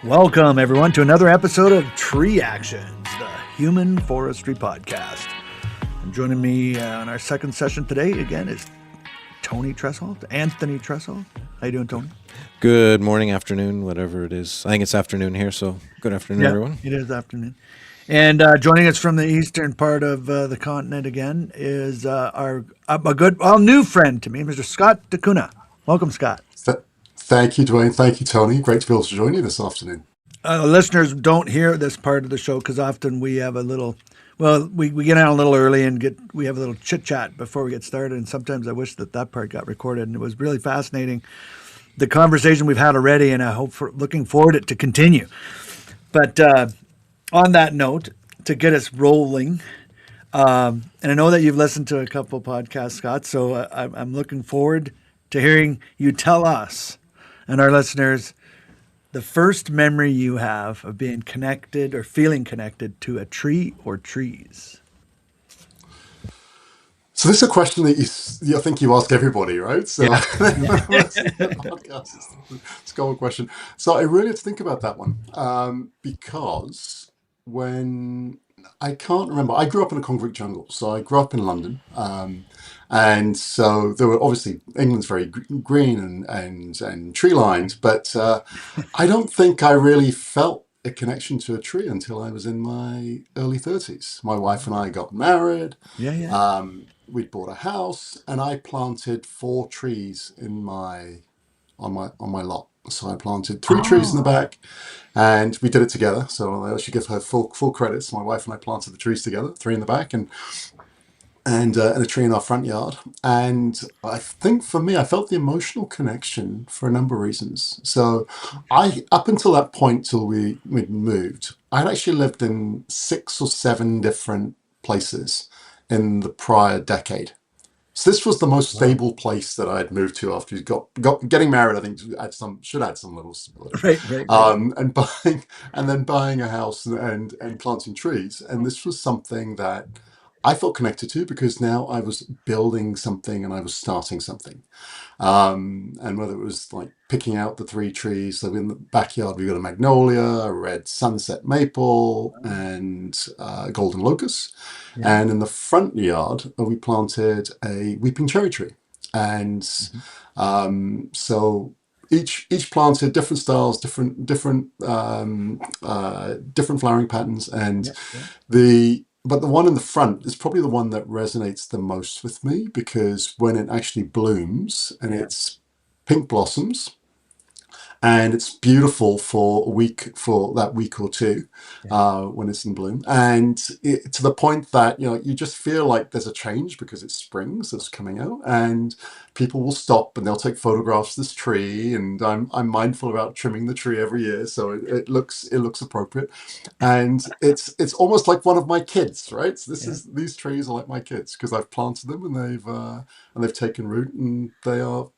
Welcome, everyone, to another episode of Tree Actions, the Human Forestry Podcast. And joining me on our second session today, again, is Anthony Tresholt. How you doing, Tony? Good morning, afternoon, whatever it is. I think it's afternoon here, so good afternoon, everyone. It is afternoon. And joining us from the eastern part of the continent again is our new friend to me, Mr. Scott DeCuna. Welcome, Scott. Thank you, Dwayne. Thank you, Tony. Great to be able to join you this afternoon. Listeners don't hear this part of the show because often we have we get on a little early and we have a little chit chat before we get started. And sometimes I wish that part got recorded. And it was really fascinating, the conversation we've had already, and looking forward to continue. But on that note, to get us rolling, and I know that you've listened to a couple podcasts, Scott, so I'm looking forward to hearing you tell us and our listeners the first memory you have of being connected or feeling connected to a tree or trees. So this is a question that you think you ask everybody, right? So Yeah. It's a common question. So I really had to think about that one because when I can't remember, I grew up in a concrete jungle. So I grew up in London. And so there were obviously England's very green and tree lined, but I don't think I really felt a connection to a tree until I was in my early 30s. My wife and I got married. We'd bought a house, and I planted 4 trees on my lot. So I planted 3 trees in the back, and we did it together. So I should give her full credits. My wife and I planted the trees together, 3 in the back, and a tree in our front yard. And I think for me, I felt the emotional connection for a number of reasons. So up until that point, till we'd moved, I'd actually lived in 6 or 7 different places in the prior decade. So this was the most stable place that I'd moved to after we got getting married. I think should add some little stability. Right. And then buying a house and planting trees. And this was something that I felt connected to because now I was building something and I was starting something. And whether it was like picking out the 3 trees, so in the backyard we got a magnolia, a red sunset maple, and golden locust. And in the front yard we planted a weeping cherry tree. And so each planted different styles, different flowering patterns, and But the one in the front is probably the one that resonates the most with me because when it actually blooms and it's pink blossoms and it's beautiful for that week or two when it's in bloom, and to the point that you just feel like there's a change because it's spring, so it's coming out, and people will stop and they'll take photographs of this tree, and I'm mindful about trimming the tree every year so it looks appropriate, and it's almost like one of my kids, right? So these trees are like my kids because I've planted them and they've taken root, and they are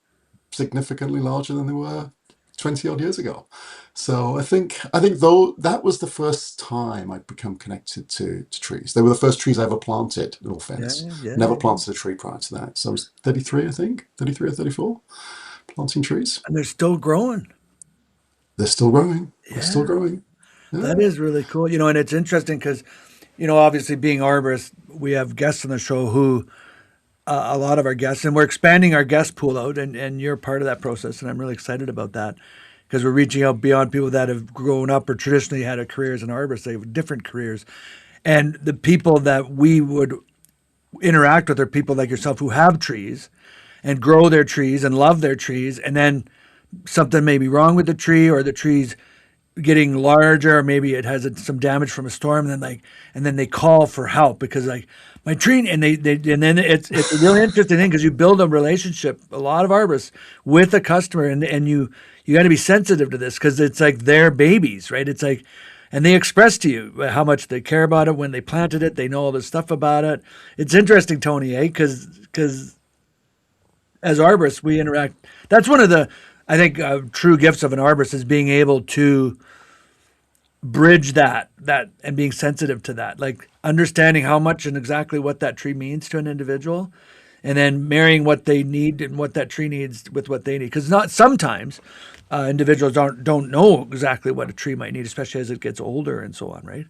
significantly larger than they were 20 odd years ago. So I think though that was the first time I'd become connected to trees. They were the first trees I ever planted, in all fairness. Never planted a tree prior to that. So I was 33, I think, 33 or 34, planting trees. And they're still growing. They're still growing. Yeah. They're still growing. Yeah. That is really cool. And it's interesting because, obviously being arborists, we have guests on the show who, a lot of our guests, and we're expanding our guest pool out, and you're part of that process, and I'm really excited about that because we're reaching out beyond people that have grown up or traditionally had a career as an arborist. They have different careers, and the people that we would interact with are people like yourself who have trees and grow their trees and love their trees, and then something may be wrong with the tree, or the tree's getting larger, or maybe it has some damage from a storm, and then they call for help because my tree, and then it's a really interesting thing because you build a relationship, a lot of arborists, with a customer, and you got to be sensitive to this because it's like their babies, right? It's like, and they express to you how much they care about it when they planted it. They know all this stuff about it. It's interesting, Tony, because as arborists we interact. That's one of the, I think, true gifts of an arborist is being able to bridge that and being sensitive to that, like understanding how much and exactly what that tree means to an individual, and then marrying what they need and what that tree needs with what they need. Because sometimes individuals don't know exactly what a tree might need, especially as it gets older and so on, right?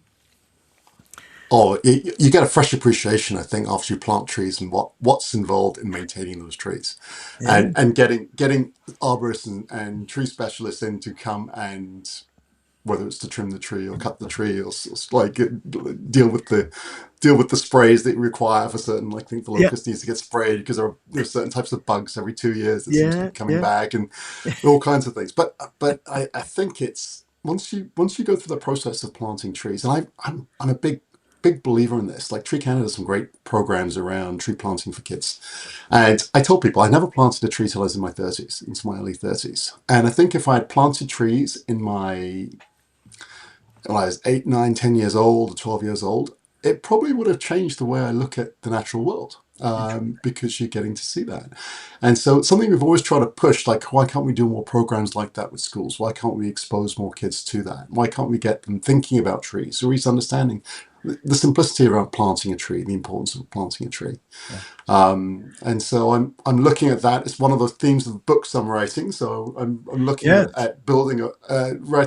Oh, you get a fresh appreciation, I think, after you plant trees and what's involved in maintaining those trees, Yeah. and getting arborists and tree specialists in to come and whether it's to trim the tree or cut the tree or like deal with the sprays that you require for certain. Like, I think the Yeah. locust needs to get sprayed because there's certain types of bugs every 2 years that seem to Yeah. keep coming Yeah. back and all kinds of things. But I think it's once you go through the process of planting trees, and I'm a big believer in this. Like Tree Canada has some great programs around tree planting for kids. And I told people I never planted a tree till I was in my 30s, into my early 30s. And I think if I had planted trees when I was 8, 9, 10 years old, or 12 years old, it probably would have changed the way I look at the natural world, because you're getting to see that. And so it's something we've always tried to push, like, why can't we do more programs like that with schools? Why can't we expose more kids to that? Why can't we get them thinking about trees, or at least understanding the simplicity around planting a tree, the importance of planting a tree? Yeah. And so I'm looking at that. It's one of the themes of the books I'm writing. So I'm looking Yes. at writing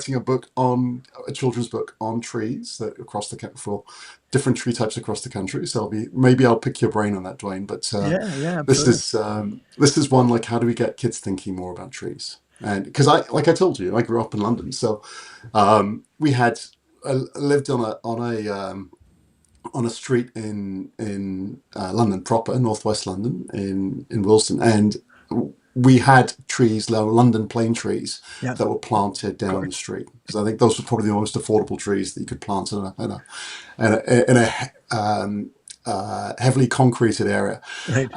a children's book on trees that across for different tree types across the country. So maybe I'll pick your brain on that, Dwayne. But Yeah. Yeah. this Absolutely. is one, like, how do we get kids thinking more about trees? And because like I told you, I grew up in London, so we had lived on a street in London proper, northwest London, in Wilson, and we had trees, London plane trees, Yeah. that were planted Of down course. the street, because I think those were probably the most affordable trees that you could plant in a heavily concreted area. Right.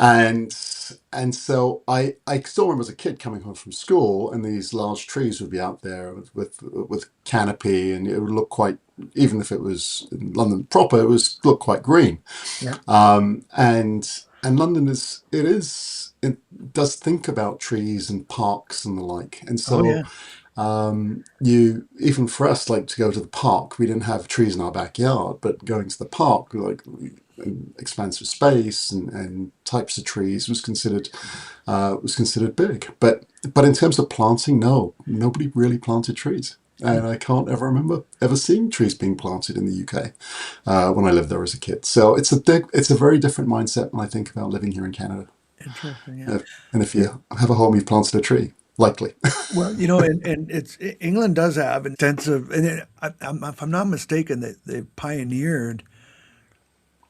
And so I still remember as a kid coming home from school, and these large trees would be out there with canopy, and it would look quite, even if it was in London proper, look quite green. Yeah. And London it does think about trees and parks and the like. And Oh yeah. so you, even for us, like, to go to the park, we didn't have trees in our backyard, but going to the park, like, expansive space and types of trees was considered big. But in terms of planting, no, nobody really planted trees. And I can't ever remember ever seeing trees being planted in the UK when I lived there as a kid. So it's a very different mindset when I think about living here in Canada. Interesting. Yeah. And if you have a home, you've planted a tree, likely. Well, and England does have intensive, and if I'm not mistaken, they pioneered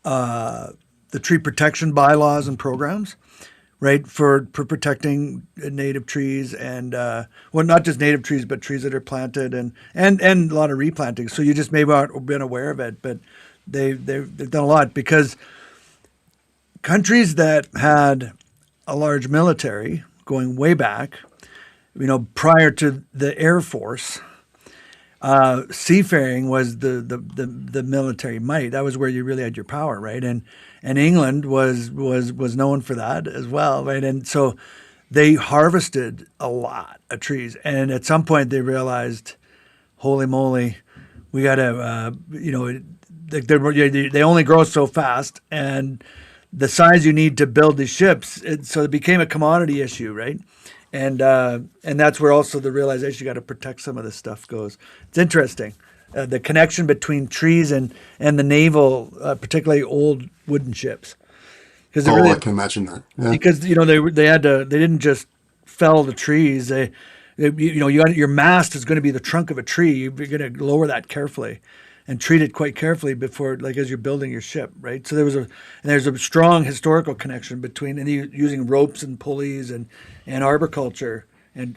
the tree protection bylaws and programs, right, for protecting native trees and well, not just native trees, but trees that are planted and a lot of replanting. So you just maybe aren't been aware of it, but they've done a lot because countries that had a large military going way back, prior to the Air Force, seafaring was the military might. That was where you really had your power, right? And England was known for that as well, right? And so they harvested a lot of trees, and at some point they realized, holy moly, we got to, they only grow so fast, and the size you need to build these ships, so it became a commodity issue, right? And that's where also the realization you got to protect some of this stuff goes. It's interesting, the connection between trees and the naval, particularly old wooden ships, because Oh, I can imagine that. Yeah. because they didn't just fell the trees. Your mast is going to be the trunk of a tree. You're going to lower that carefully and treat it quite carefully before, like, as you're building your ship, right? So there's a strong historical connection between using ropes and pulleys and arboriculture and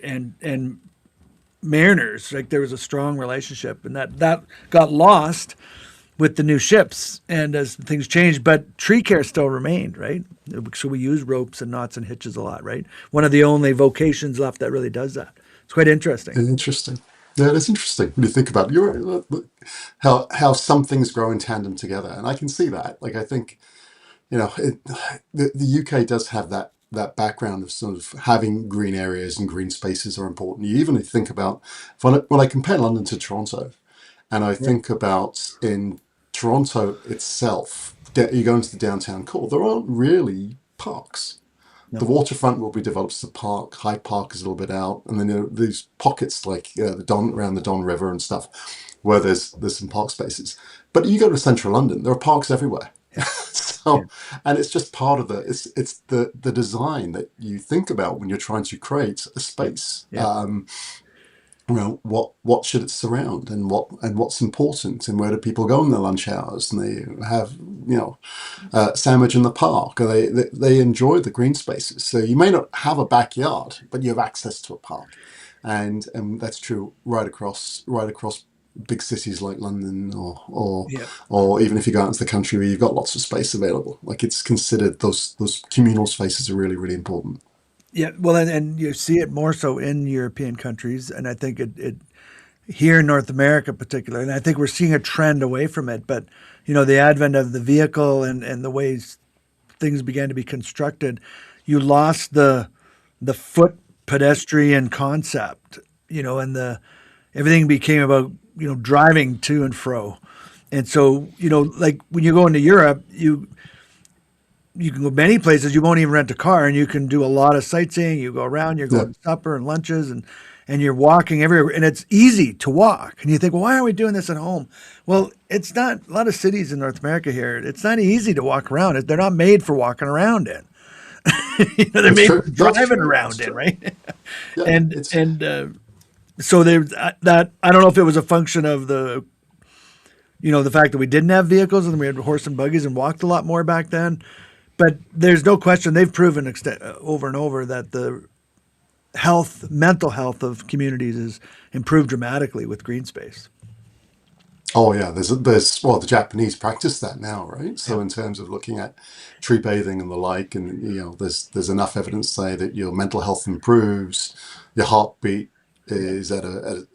mariners. Like, there was a strong relationship, and that got lost with the new ships and as things changed, but tree care still remained, right? So we use ropes and knots and hitches a lot, right? One of the only vocations left that really does that. It's quite interesting. Interesting. Yeah, it's interesting when you think about it. How some things grow in tandem together, and I can see that. Like, I think, the UK does have that background of sort of having green areas, and green spaces are important. You even think about, when I compare London to Toronto, and I Yeah. think about in Toronto itself, you go into the downtown core, there aren't really parks. the No. waterfront will be developed as a park. Hyde Park is a little bit out, and then there are these pockets like the Don around the Don River and stuff, where there's some park spaces. But you go to central London, there are parks everywhere. Yeah. Yeah. So, and it's just part of it's the design that you think about when you're trying to create a Yeah. space. Yeah. What should it surround, and what's important, and where do people go in their lunch hours, and they have sandwich in the park, or they enjoy the green spaces. So you may not have a backyard, but you have access to a park, and that's true right across big cities like London, Yeah. or even if you go out into the country where you've got lots of space available. Like, it's considered those communal spaces are really, really important. Yeah. Well, and you see it more so in European countries, and I think it here in North America, particularly, and I think we're seeing a trend away from it. But the advent of the vehicle and the ways things began to be constructed, you lost the foot pedestrian concept, and the everything became about driving to and fro. And so, like when you go into Europe, you can go many places. You won't even rent a car, and you can do a lot of sightseeing. You go around. You're Yeah, going to supper and lunches, and you're walking everywhere, and it's easy to walk. And you think, well, why aren't we doing this at home? Well, it's not. A lot of cities in North America here, it's not easy to walk around. They're not made for walking around in. They're it's made true. for That's driving true. It's around in, true. right? Yeah, and it's and so there's that. I don't know if it was a function of the fact that we didn't have vehicles and we had horse and buggies and walked a lot more back then. But there's no question they've proven over and over that the mental health of communities is improved dramatically with green space. Oh yeah, well, the Japanese practice that now, right? Yeah. So in terms of looking at tree bathing and the like, and there's enough evidence to say that your mental health improves, your heartbeat Yeah. is at a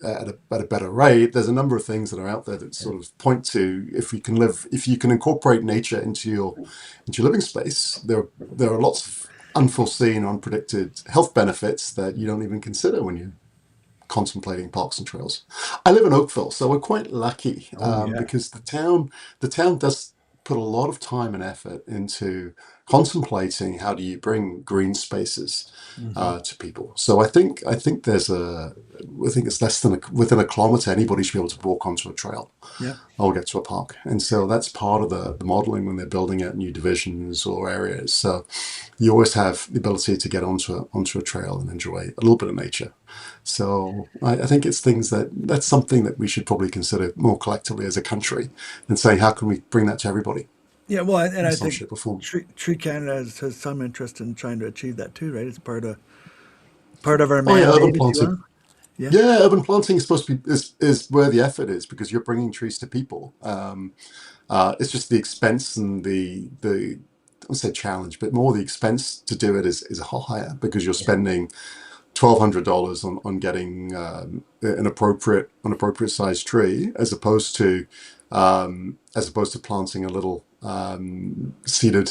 better rate. There's a number of things that are out there that Yeah. sort of point to, if you can incorporate nature into your living space, there are lots of unforeseen, unpredicted health benefits that you don't even consider when you contemplating parks and trails. I live in Oakville, so we're quite lucky, Oh yeah. because the town does put a lot of time and effort into contemplating how do you bring green spaces Hmm. to people. So I think it's less than within a kilometre anybody should be able to walk onto a trail Yeah. or get to a park. And so that's part of the modeling when they're building out new divisions or areas. So you always have the ability to get onto a trail and enjoy a little bit of nature. So I think it's that's something that we should probably consider more collectively as a country, and saying how can we bring that to everybody Yeah. Well, and in I some think shape or form. Tree Canada has some interest in trying to achieve that too, right? It's part of our Oh yeah, urban mandate, if you planting. will. Yeah. Yeah, urban planting is supposed to be is where the effort is, because you're bringing trees to people. It's just the expense and the I won't say challenge, but more the expense to do it is higher, because you're Yeah. spending $1,200 on getting an appropriate sized tree, as opposed to planting a little seeded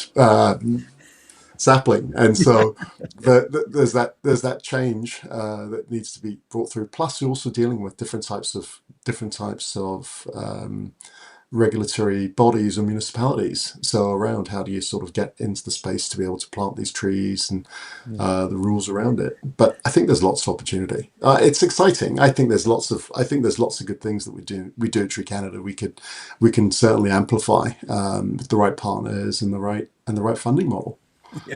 sapling. And so there's that change that needs to be brought through. Plus, you're also dealing with different types of regulatory bodies and municipalities. So around how do you sort of get into the space to be able to plant these trees, and Yeah. the rules around it. But I think there's lots of opportunity. It's exciting. I think there's lots of good things that we do at Tree Canada. We can certainly amplify, with the right partners and the right funding model. Yeah.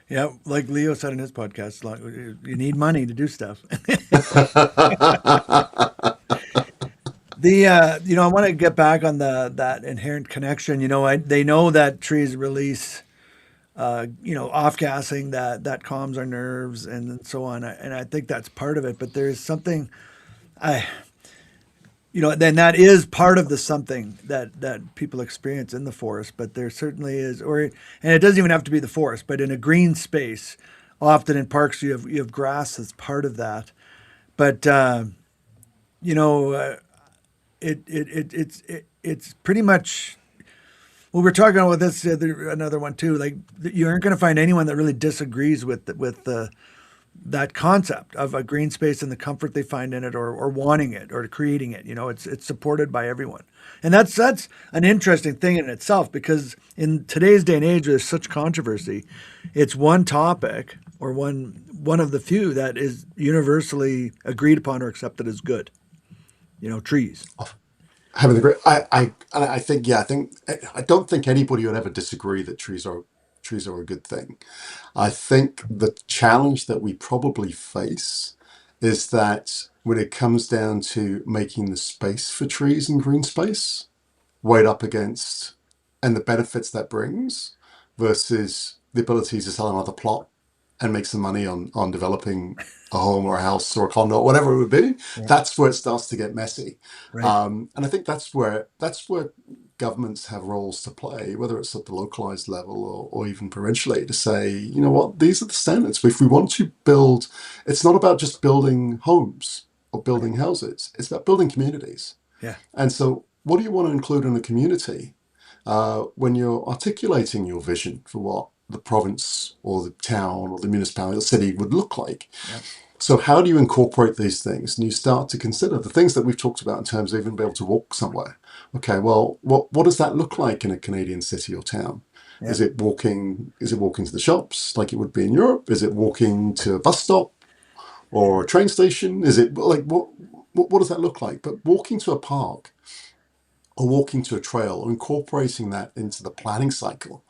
Yeah. Like Leo said in his podcast, like, you need money to do stuff. I want to get back on that inherent connection. They know that trees release, off gassing that calms our nerves and so on. And I think that's part of it. But there is something, I, then that is part of the something that people experience in the forest. But there certainly is, and it doesn't even have to be the forest, but in a green space, often in parks you have grass as part of that. But you know. It's pretty much. Well, we're talking about this another one too. Like, you aren't going to find anyone that really disagrees with the that concept of a green space and the comfort they find in it, or wanting it, or creating it. It's supported by everyone, and that's an interesting thing in itself, because in today's day and age, there's such controversy. It's one topic, or one of the few that is universally agreed upon or accepted as good. Trees. Having the great, I think, yeah, I don't think anybody would ever disagree that trees are a good thing. I think the challenge that we probably face is that when it comes down to making the space for trees and green space, weighed up against and the benefits that brings versus the ability to sell another plot and make some money on developing a home or a house or a condo, whatever it would be. Yeah. That's where it starts to get messy. Right. And I think that's where governments have roles to play, whether it's at the localized level or even provincially, to say, you know what, these are the standards. If we want to build, it's not about just building homes or Right. building houses, it's about building communities. Yeah. And so, what do you want to include in a community when you're articulating your vision for what the province or the town or the municipality or the city would look like? Yeah. So, how do you incorporate these things? And you start to consider the things that we've talked about in terms of even being able to walk somewhere. Okay, well, what does that look like in a Canadian city or town? Yeah. Is it walking? Is it walking to the shops like it would be in Europe? Is it walking to a bus stop or a train station? Is it like what does that look like? But walking to a park or walking to a trail or incorporating that into the planning cycle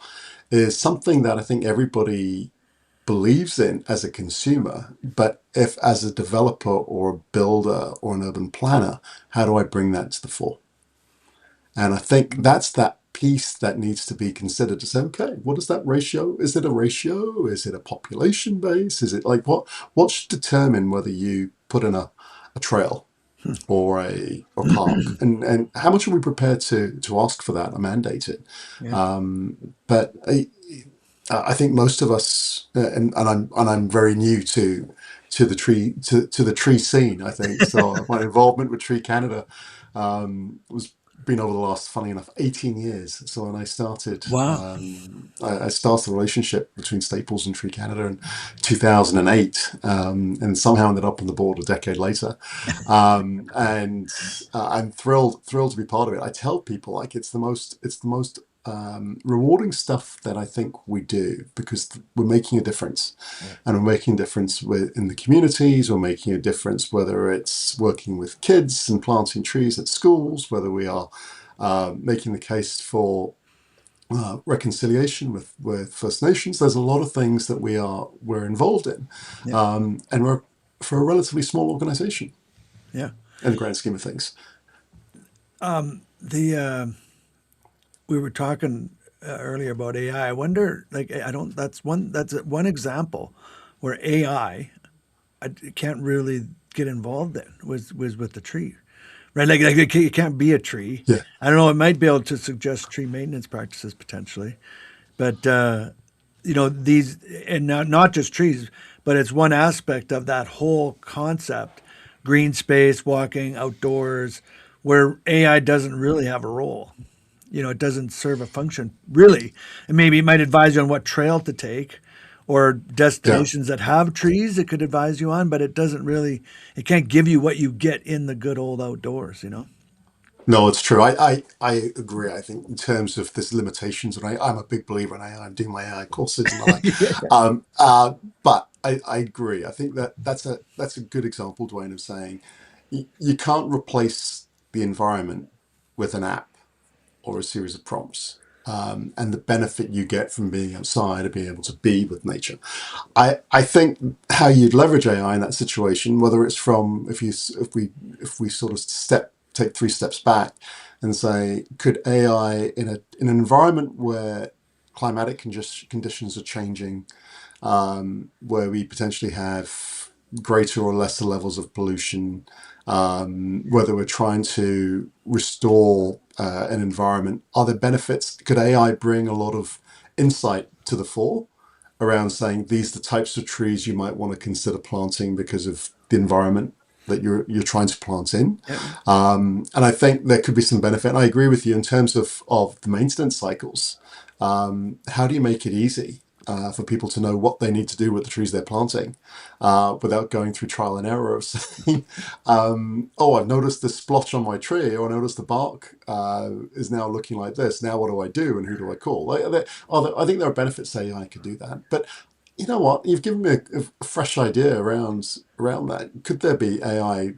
is something that I think everybody believes in as a consumer. But if as a developer or a builder or an urban planner, how do I bring that to the fore? And I think that's that piece that needs to be considered to say, okay, what is that ratio? Is it a ratio? Is it a population base? Is it like what should determine whether you put in a trail or a or park, and how much are we prepared to ask for that or mandate it? Yeah. But I think most of us, and I'm very new to the tree scene. I think so. My involvement with Tree Canada was been over the last, funny enough, 18 years. So when I started, Wow. I started a relationship between Staples and Tree Canada in 2008, and somehow ended up on the board a decade later. And I'm thrilled to be part of it. I tell people like it's the most rewarding stuff that I think we do because we're making a difference, Yeah. and we're making a difference in the communities. We're making a difference whether it's working with kids and planting trees at schools, whether we are making the case for reconciliation with First Nations. There's a lot of things that we're involved in, Yeah. and we're for a relatively small organization Yeah. in the grand scheme of things. The We were talking earlier about AI. I wonder, like, I don't. That's one example where I can't really get involved in was with the tree, right? Like it can't be a tree. Yeah, I don't know. It might be able to suggest tree maintenance practices potentially, but these, and not just trees, but it's one aspect of that whole concept: green space, walking outdoors, where AI doesn't really have a role. It doesn't serve a function really. And maybe it might advise you on what trail to take, or yeah. destinations that have trees it could advise you on, but it can't give you what you get in the good old outdoors. No, it's true. I agree. I think in terms of there's limitations, and I'm a big believer in AI. I'm doing my AI courses and the like. Yeah. But I agree. I think that's a good example, Dwayne, of saying you can't replace the environment with an app or a series of prompts. And the benefit you get from being outside and being able to be with nature. I think how you'd leverage AI in that situation, whether it's from if we sort of take 3 steps back and say, could AI in an environment where climatic conditions are changing, where we potentially have greater or lesser levels of pollution, whether we're trying to restore an environment, are there benefits? Could AI bring a lot of insight to the fore around saying these are the types of trees you might want to consider planting because of the environment that you're trying to plant in? Yeah. And I think there could be some benefit. And I agree with you in terms of the maintenance cycles. How do you make it easy? for people to know what they need to do with the trees they're planting, without going through trial and error of saying, oh, I've noticed this splotch on my tree, or I noticed the bark is now looking like this. Now what do I do, and who do I call? I think there are benefits to AI could do that. But you know what? You've given me a fresh idea around that. Could there be AI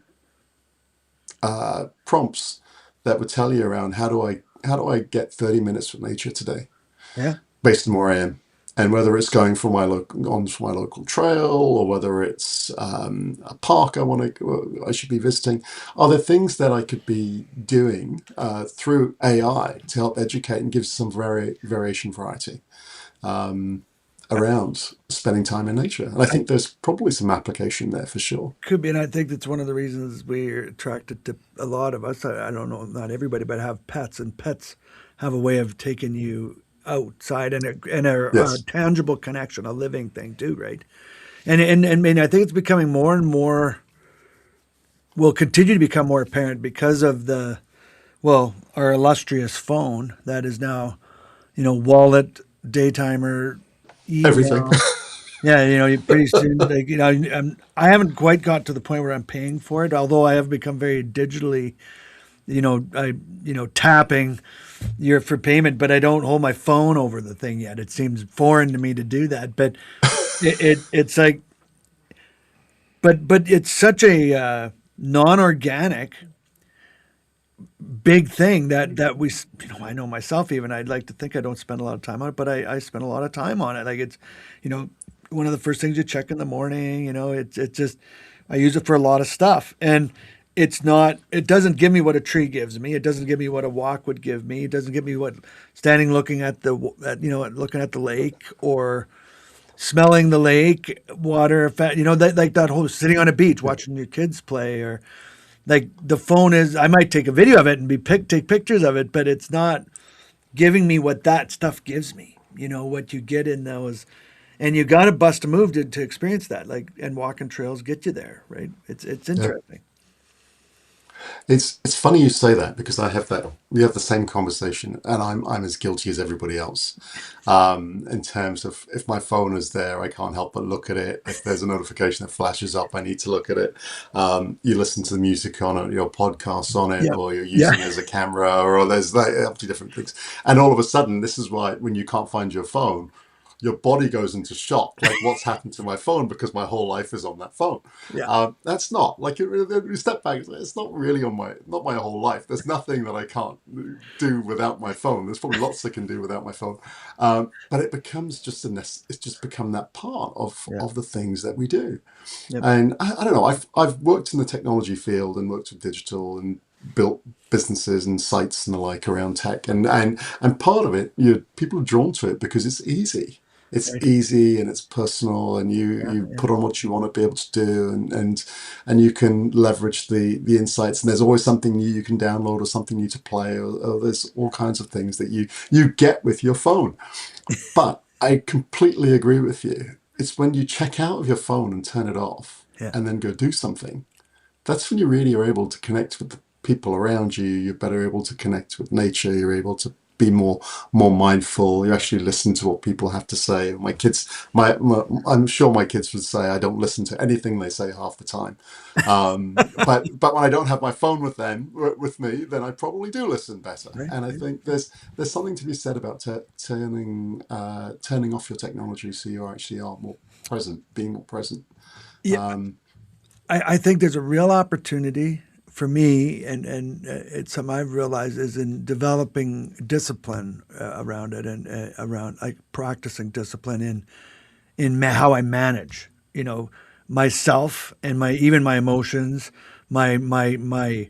prompts that would tell you around how do I get 30 minutes from nature today Yeah. based on where I am, and whether it's going for onto my local trail, or whether it's a park I should be visiting. Are there things that I could be doing through AI to help educate and give some variety around spending time in nature? And I think there's probably some application there for sure. Could be, and I think that's one of the reasons we're attracted to a lot of us. I don't know, not everybody, but have pets, and pets have a way of taking you outside and a Yes, tangible connection, a living thing too, right? And I mean, I think it's becoming more and more. Will continue to become more apparent because of our illustrious phone that is now, wallet, daytimer, everything. email. Yeah, you pretty soon, like, I haven't quite got to the point where I'm paying for it, although I have become very digitally, tapping your for payment, but I don't hold my phone over the thing yet. It seems foreign to me to do that, but it's like, but it's such a non-organic big thing that I know myself, even I'd like to think I don't spend a lot of time on it, but I spend a lot of time on it. Like it's, one of the first things you check in the morning. It's just I use it for a lot of stuff, and it doesn't give me what a tree gives me. It doesn't give me what a walk would give me. It doesn't give me what standing looking looking at the lake, or smelling the lake water, like that whole sitting on a beach watching your kids play, or like the phone is. I might take a video of it and take pictures of it, but it's not giving me what that stuff gives me. What you get in those, and you got to bust a move to experience that. Like, and walking trails get you there, right? It's Yeah. interesting. It's funny you say that, because we have the same conversation, and I'm as guilty as everybody else. In terms of, if my phone is there, I can't help but look at it. If there's a notification that flashes up, I need to look at it. You listen to the music on it, your podcasts on it, Yeah, or you're yeah, using it as a camera, or there's like up to different things. And all of a sudden, this is why when you can't find your phone, your body goes into shock. Like, what's happened to my phone? Because my whole life is on that phone. yeah, That's not like you step back. It's not really not my whole life. There's nothing that I can't do without my phone. There's probably lots I can do without my phone. But it becomes just it's just become that part yeah. of the things that we do. Yep. And I don't know. I've worked in the technology field and worked with digital and built businesses and sites and the like around tech, and part of it, people are drawn to it because it's easy. It's Right. easy and it's personal, and Yeah, you yeah, put on what you want to be able to do, and you can leverage the insights, and there's always something new you can download, or something new to play, or there's all kinds of things that you get with your phone. But I completely agree with you. It's when you check out of your phone and turn it off, yeah. and then go do something, that's when you really are able to connect with the people around you. You're better able to connect with nature. You're able to be more mindful. You actually listen to what people have to say. My kids, I'm sure my kids would say I don't listen to anything they say half the time. But when I don't have my phone with me, then I probably do listen better. Right, And I right. think there's something to be said about turning off your technology, so you actually are more present, being more present. Yeah, Um, I think there's a real opportunity for me, and it's something I've realized is in developing discipline around it, and around like practicing discipline how I manage, myself and my emotions, my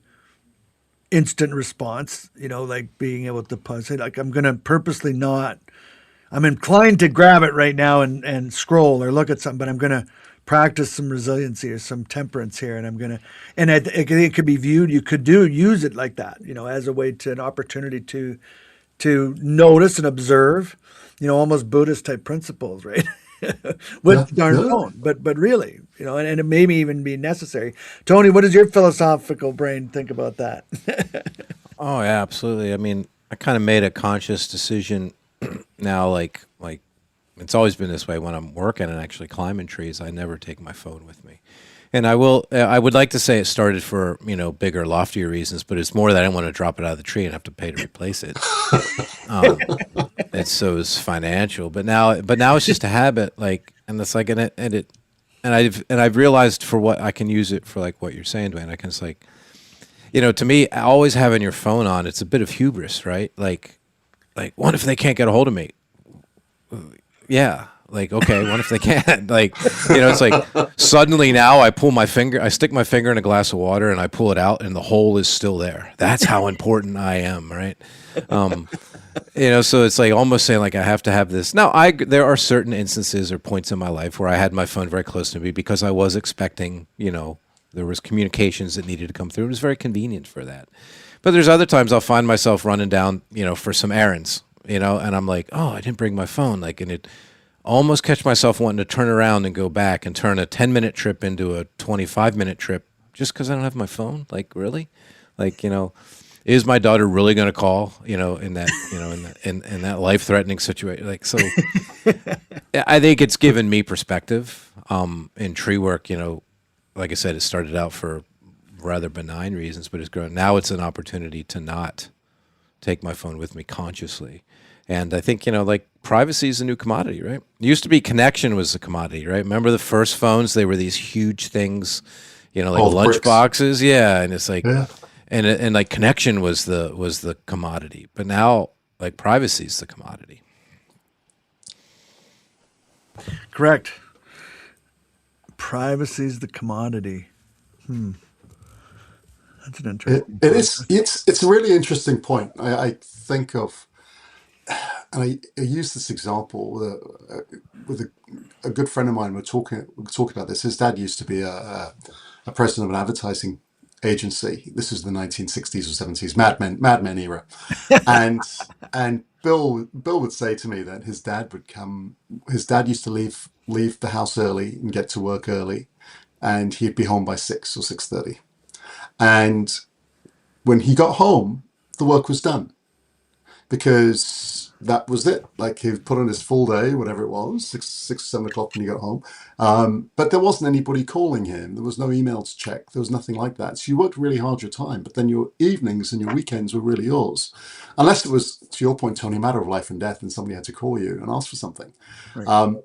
instant response, like being able to pause it. Like I'm going to purposely not. I'm inclined to grab it right now and scroll or look at something, but I'm going to practice some resiliency or some temperance here, and I'm going to, and it could be viewed. You could use it like that, as a way to an opportunity to notice and observe, almost Buddhist type principles, right? yeah, With the darn yeah. phone, but really, and it may even be necessary. Tony, what does your philosophical brain think about that? Oh yeah, absolutely. I mean, I kind of made a conscious decision now, like It's always been this way when I'm working and actually climbing trees. I never take my phone with me. And I will. I would like to say it started for bigger, loftier reasons, but it's more that I didn't want to drop it out of the tree and have to pay to replace it. It's financial, but now it's just a habit. Like, and it's like I've realized for what I can use it for, like what you're saying, Dwayne. I can it's like, to me, always having your phone on, it's a bit of hubris, right? Like what if they can't get a hold of me? Yeah. Like, okay, what if they can't? Like, it's like suddenly now I stick my finger in a glass of water and I pull it out and the hole is still there. That's how important I am, right? So it's like almost saying like I have to have this. Now, there are certain instances or points in my life where I had my phone very close to me because I was expecting, there was communications that needed to come through. It was very convenient for that. But there's other times I'll find myself running down, for some errands, and I'm like, oh, I didn't bring my phone. Like, and it almost catch myself wanting to turn around and go back and turn a 10-minute trip into a 25-minute trip just because I don't have my phone. Like, really? Like, is my daughter really going to call, in that, in that life-threatening situation? Like, so I think it's given me perspective in tree work. Like I said, it started out for rather benign reasons, but it's grown. Now it's an opportunity to not take my phone with me consciously. And I think, like privacy is a new commodity, right? It used to be connection was the commodity, right? Remember the first phones? They were these huge things, like lunch bricks. boxes. Yeah. And it's like, Yeah. and like connection was the commodity. But now like privacy is the commodity. Correct. Privacy is the commodity. That's an interesting. It is. It's a really interesting point. I think of, and I use this example with a good friend of mine. We're talking about this. His dad used to be a president of an advertising agency. This was the 1960s or 70s, Mad Men era, and Bill would say to me that his dad would come. His dad used to leave the house early and get to work early, and he'd be home by 6 or 6:30. And when he got home, the work was done because that was it. Like he put on his full day, whatever it was, 7 o'clock when he got home. But there wasn't anybody calling him. There was no email to check. There was nothing like that. So you worked really hard your time, but then your evenings and your weekends were really yours. Unless it was, to your point, Tony, a matter of life and death and somebody had to call you and ask for something. Right.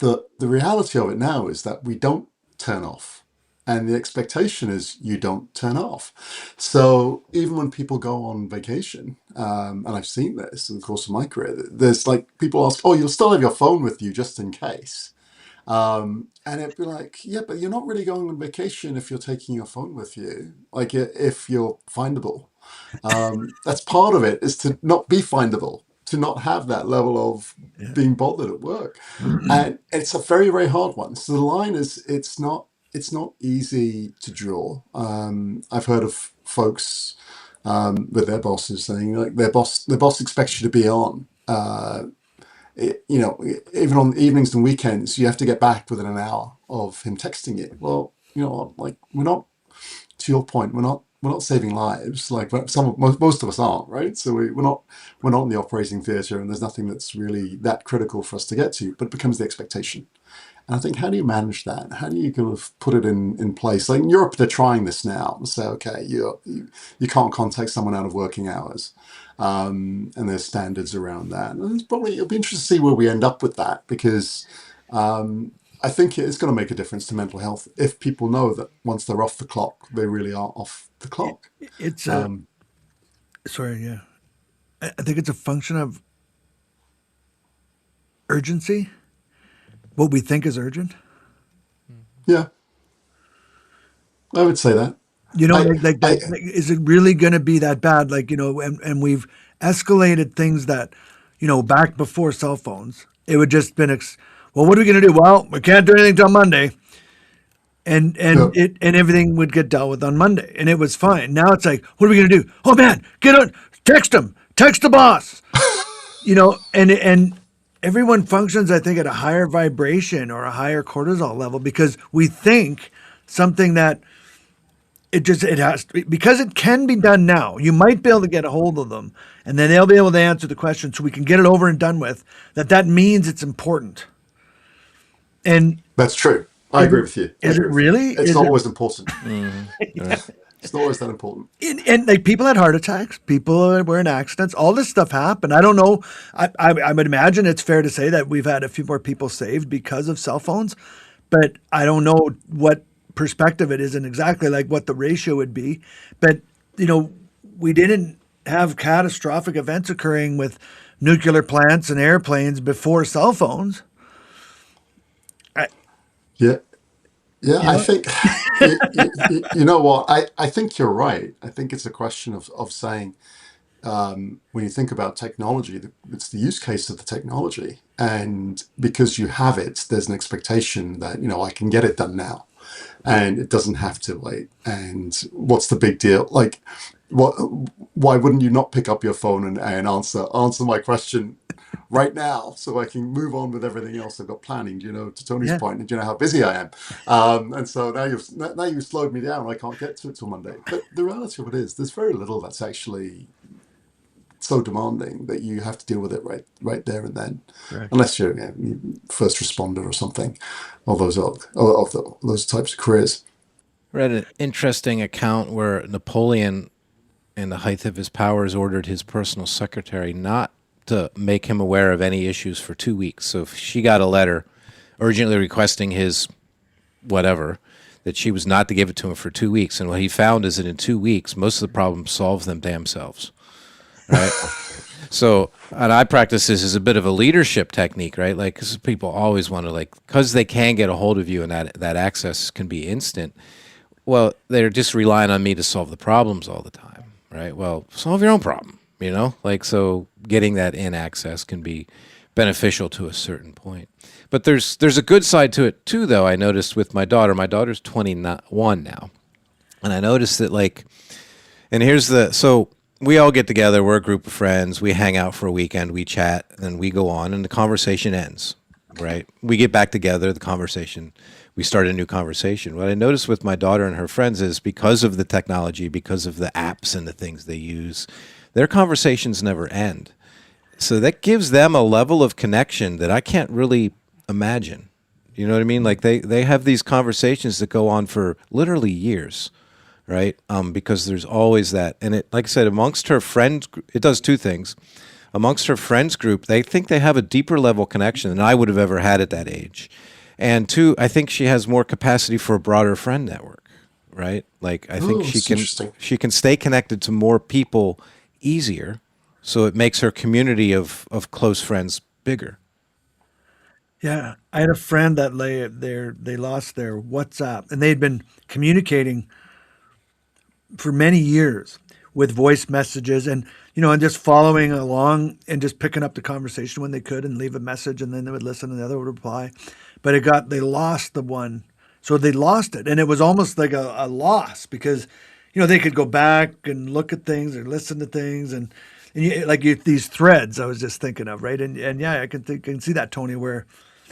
The reality of it now is that we don't turn off. And the expectation is you don't turn off. So even when people go on vacation, and I've seen this in the course of my career, there's like people ask, oh, you'll still have your phone with you just in case. And it'd be like, yeah, but you're not really going on vacation if you're taking your phone with you, like if you're findable. That's part of it, is to not be findable, to not have that level of being bothered at work. And it's a very, very hard one. So the line is, it's not easy to draw. I've heard of folks with their bosses saying like their boss expects you to be on. Even on evenings and weekends, you have to get back within an hour of him texting you. Well, like we're not. To your point, we're not saving lives. Like most of us aren't, right? So we're not in the operating theatre, and there's nothing that's really that critical for us to get to. But it becomes the expectation. And I think, how do you manage that? How do you kind of put it in place? Like in Europe, they're trying this now. Say, okay, you can't contact someone out of working hours, and there's standards around that. And it'll be interesting to see where we end up with that, because I think it's going to make a difference to mental health if people know that once they're off the clock, they really are off the clock. It's sorry, yeah. I think it's a function of urgency. What we think is urgent. Yeah, I would say that. Is it really going to be that bad? Like, and we've escalated things that, back before cell phones, it would just been, well, what are we going to do? Well, we can't do anything till Monday. And everything would get dealt with on Monday, and it was fine. Now it's like, what are we going to do? Oh man, get on, text the boss, and everyone functions, I think, at a higher vibration or a higher cortisol level because we think something that it has to be, because it can be done now. You might be able to get a hold of them, and then they'll be able to answer the question, so we can get it over and done with. That means it's important. And That's true. I is agree it, with you. I is it agree with you. really? It's Is not it? always important. Right. It's not always that important. And like people had heart attacks, people were in accidents, all this stuff happened. I don't know. I would imagine it's fair to say that we've had a few more people saved because of cell phones, but I don't know what perspective it is and exactly like what the ratio would be. But you know, we didn't have catastrophic events occurring with nuclear plants and airplanes before cell phones. I, Yeah. Yeah, you I know, think you know what? I think you're right. I think it's a question of saying when you think about technology, it's the use case of the technology, and because you have it, there's an expectation that I can get it done now, and it doesn't have to wait. And what's the big deal? Like, what? Why wouldn't you not pick up your phone and answer my question right now, so I can move on with everything else I've got planning? To Tony's yeah, point, and how busy I am. And so now you've slowed me down. I can't get to it till Monday. But the reality of it is, there's very little that's actually so demanding that you have to deal with it right there and then, correct. unless you're first responder or something, of those types of careers. Read an interesting account where Napoleon, in the height of his powers, ordered his personal secretary not to make him aware of any issues for 2 weeks. So if she got a letter urgently requesting his whatever, that she was not to give it to him for 2 weeks. And what he found is that in 2 weeks, most of the problems solve them damn selves. Right? So, and I practice this as a bit of a leadership technique, right? Like, because people always want to, like, because they can get a hold of you and that access can be instant. Well, they're just relying on me to solve the problems all the time, right? Well, solve your own problem, Like, so getting that in access can be beneficial to a certain point. But there's a good side to it too, though. I noticed with my daughter. My daughter's 21 now, and I noticed that, like, and so we all get together. We're a group of friends. We hang out for a weekend. We chat, and then we go on, and the conversation ends. Right? We get back together. We start a new conversation. What I noticed with my daughter and her friends is, because of the technology, because of the apps and the things they use, their conversations never end. So that gives them a level of connection that I can't really imagine. You know what I mean? Like, they have these conversations that go on for literally years. Right? Because there's always that. And it, like I said, amongst her friends, it does two things. Amongst her friends group, they think they have a deeper level connection than I would have ever had at that age. And two, I think she has more capacity for a broader friend network, right? Like, I think Oh, that's interesting. she can stay connected to more people easier, so it makes her community of close friends bigger. Yeah, I had a friend that they lost their WhatsApp, and they'd been communicating for many years with voice messages, and and just following along and just picking up the conversation when they could and leave a message, and then they would listen and the other would reply. But they lost the one, so they lost it, and it was almost like a loss, because they could go back and look at things or listen to things, these threads I was just thinking of, right? And yeah, I can see that, Tony, where,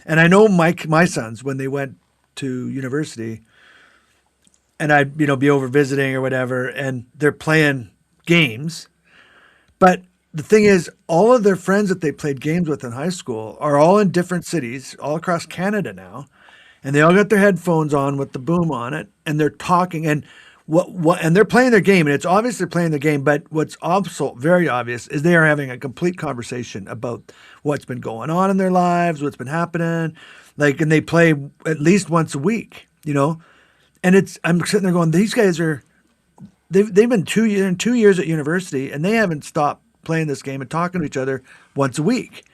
and I know my sons, when they went to university, and I'd be over visiting or whatever, and they're playing games. But the thing is, all of their friends that they played games with in high school are all in different cities, all across Canada now, and they all got their headphones on with the boom on it, and they're talking, and and they're playing their game, and it's obvious they're playing the game. But what's also very obvious is they are having a complete conversation about what's been going on in their lives, what's been happening, like, and they play at least once a week. And I'm sitting there going, these guys they've been 2 years at university, and they haven't stopped playing this game and talking to each other once a week.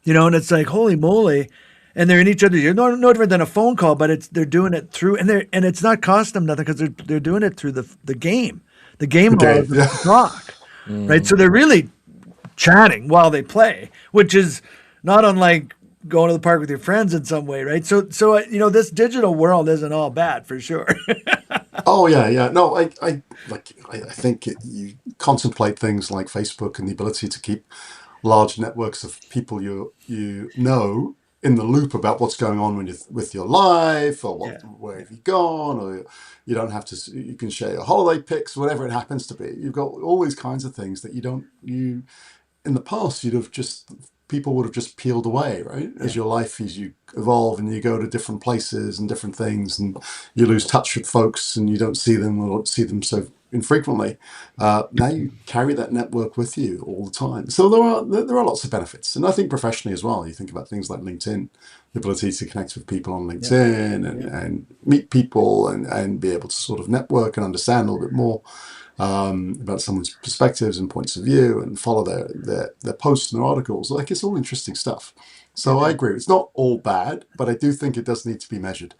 And it's like, holy moly. And they're in each other. You're no different than a phone call, but they're doing it through, and it's not costing them nothing, because they're doing it through the game. The game Okay. allows them Yeah. to talk, right? So they're really chatting while they play, which is not unlike going to the park with your friends in some way, right? So this digital world isn't all bad, for sure. Oh yeah, yeah. No, I think you contemplate things like Facebook and the ability to keep large networks of people you know in the loop about what's going on with your life, or Yeah. where have you gone, or you don't have to. You can share your holiday pics, whatever it happens to be. You've got all these kinds of things that you in the past you'd have just people would have just peeled away, right? As Yeah. your life, as you evolve and you go to different places and different things, and you lose touch with folks and you don't see them or see them so infrequently. Now you carry that network with you all the time. So there are lots of benefits, and I think professionally as well. You think about things like LinkedIn, the ability to connect with people on Yeah. LinkedIn Yeah. and meet people and be able to sort of network and understand a little bit more about someone's perspectives and points of view, and follow their posts and their articles. Like, it's all interesting stuff. So I agree. It's not all bad, but I do think it does need to be measured.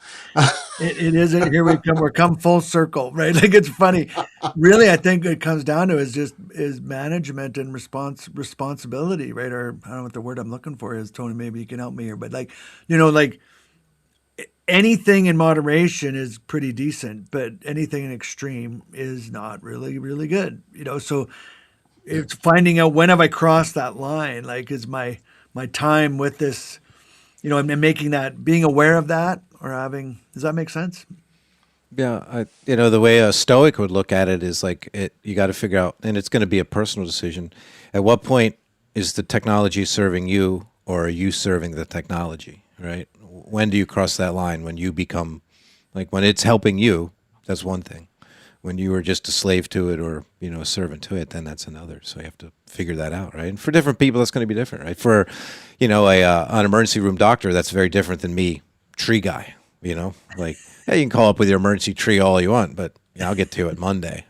It is. Here we come. We're come full circle, right? Like, it's funny. Really, I think it comes down to is management and responsibility, right? Or I don't know what the word I'm looking for is. Tony, maybe you can help me here. But like, like anything in moderation is pretty decent, but anything in extreme is not really, really good. So Yeah. it's finding out when have I crossed that line? Like, is my time with this, and making that, being aware of that, or having, does that make sense? Yeah, the way a Stoic would look at it is like you got to figure out, and it's going to be a personal decision. At what point is the technology serving you, or are you serving the technology? Right? When do you cross that line? When you become, like, when it's helping you, that's one thing. When you are just a slave to it, or a servant to it, then that's another. So you have to figure that out, right? And for different people, that's going to be different, right? For an emergency room doctor, that's very different than me, tree guy. Like, hey, you can call up with your emergency tree all you want, but I'll get to it Monday.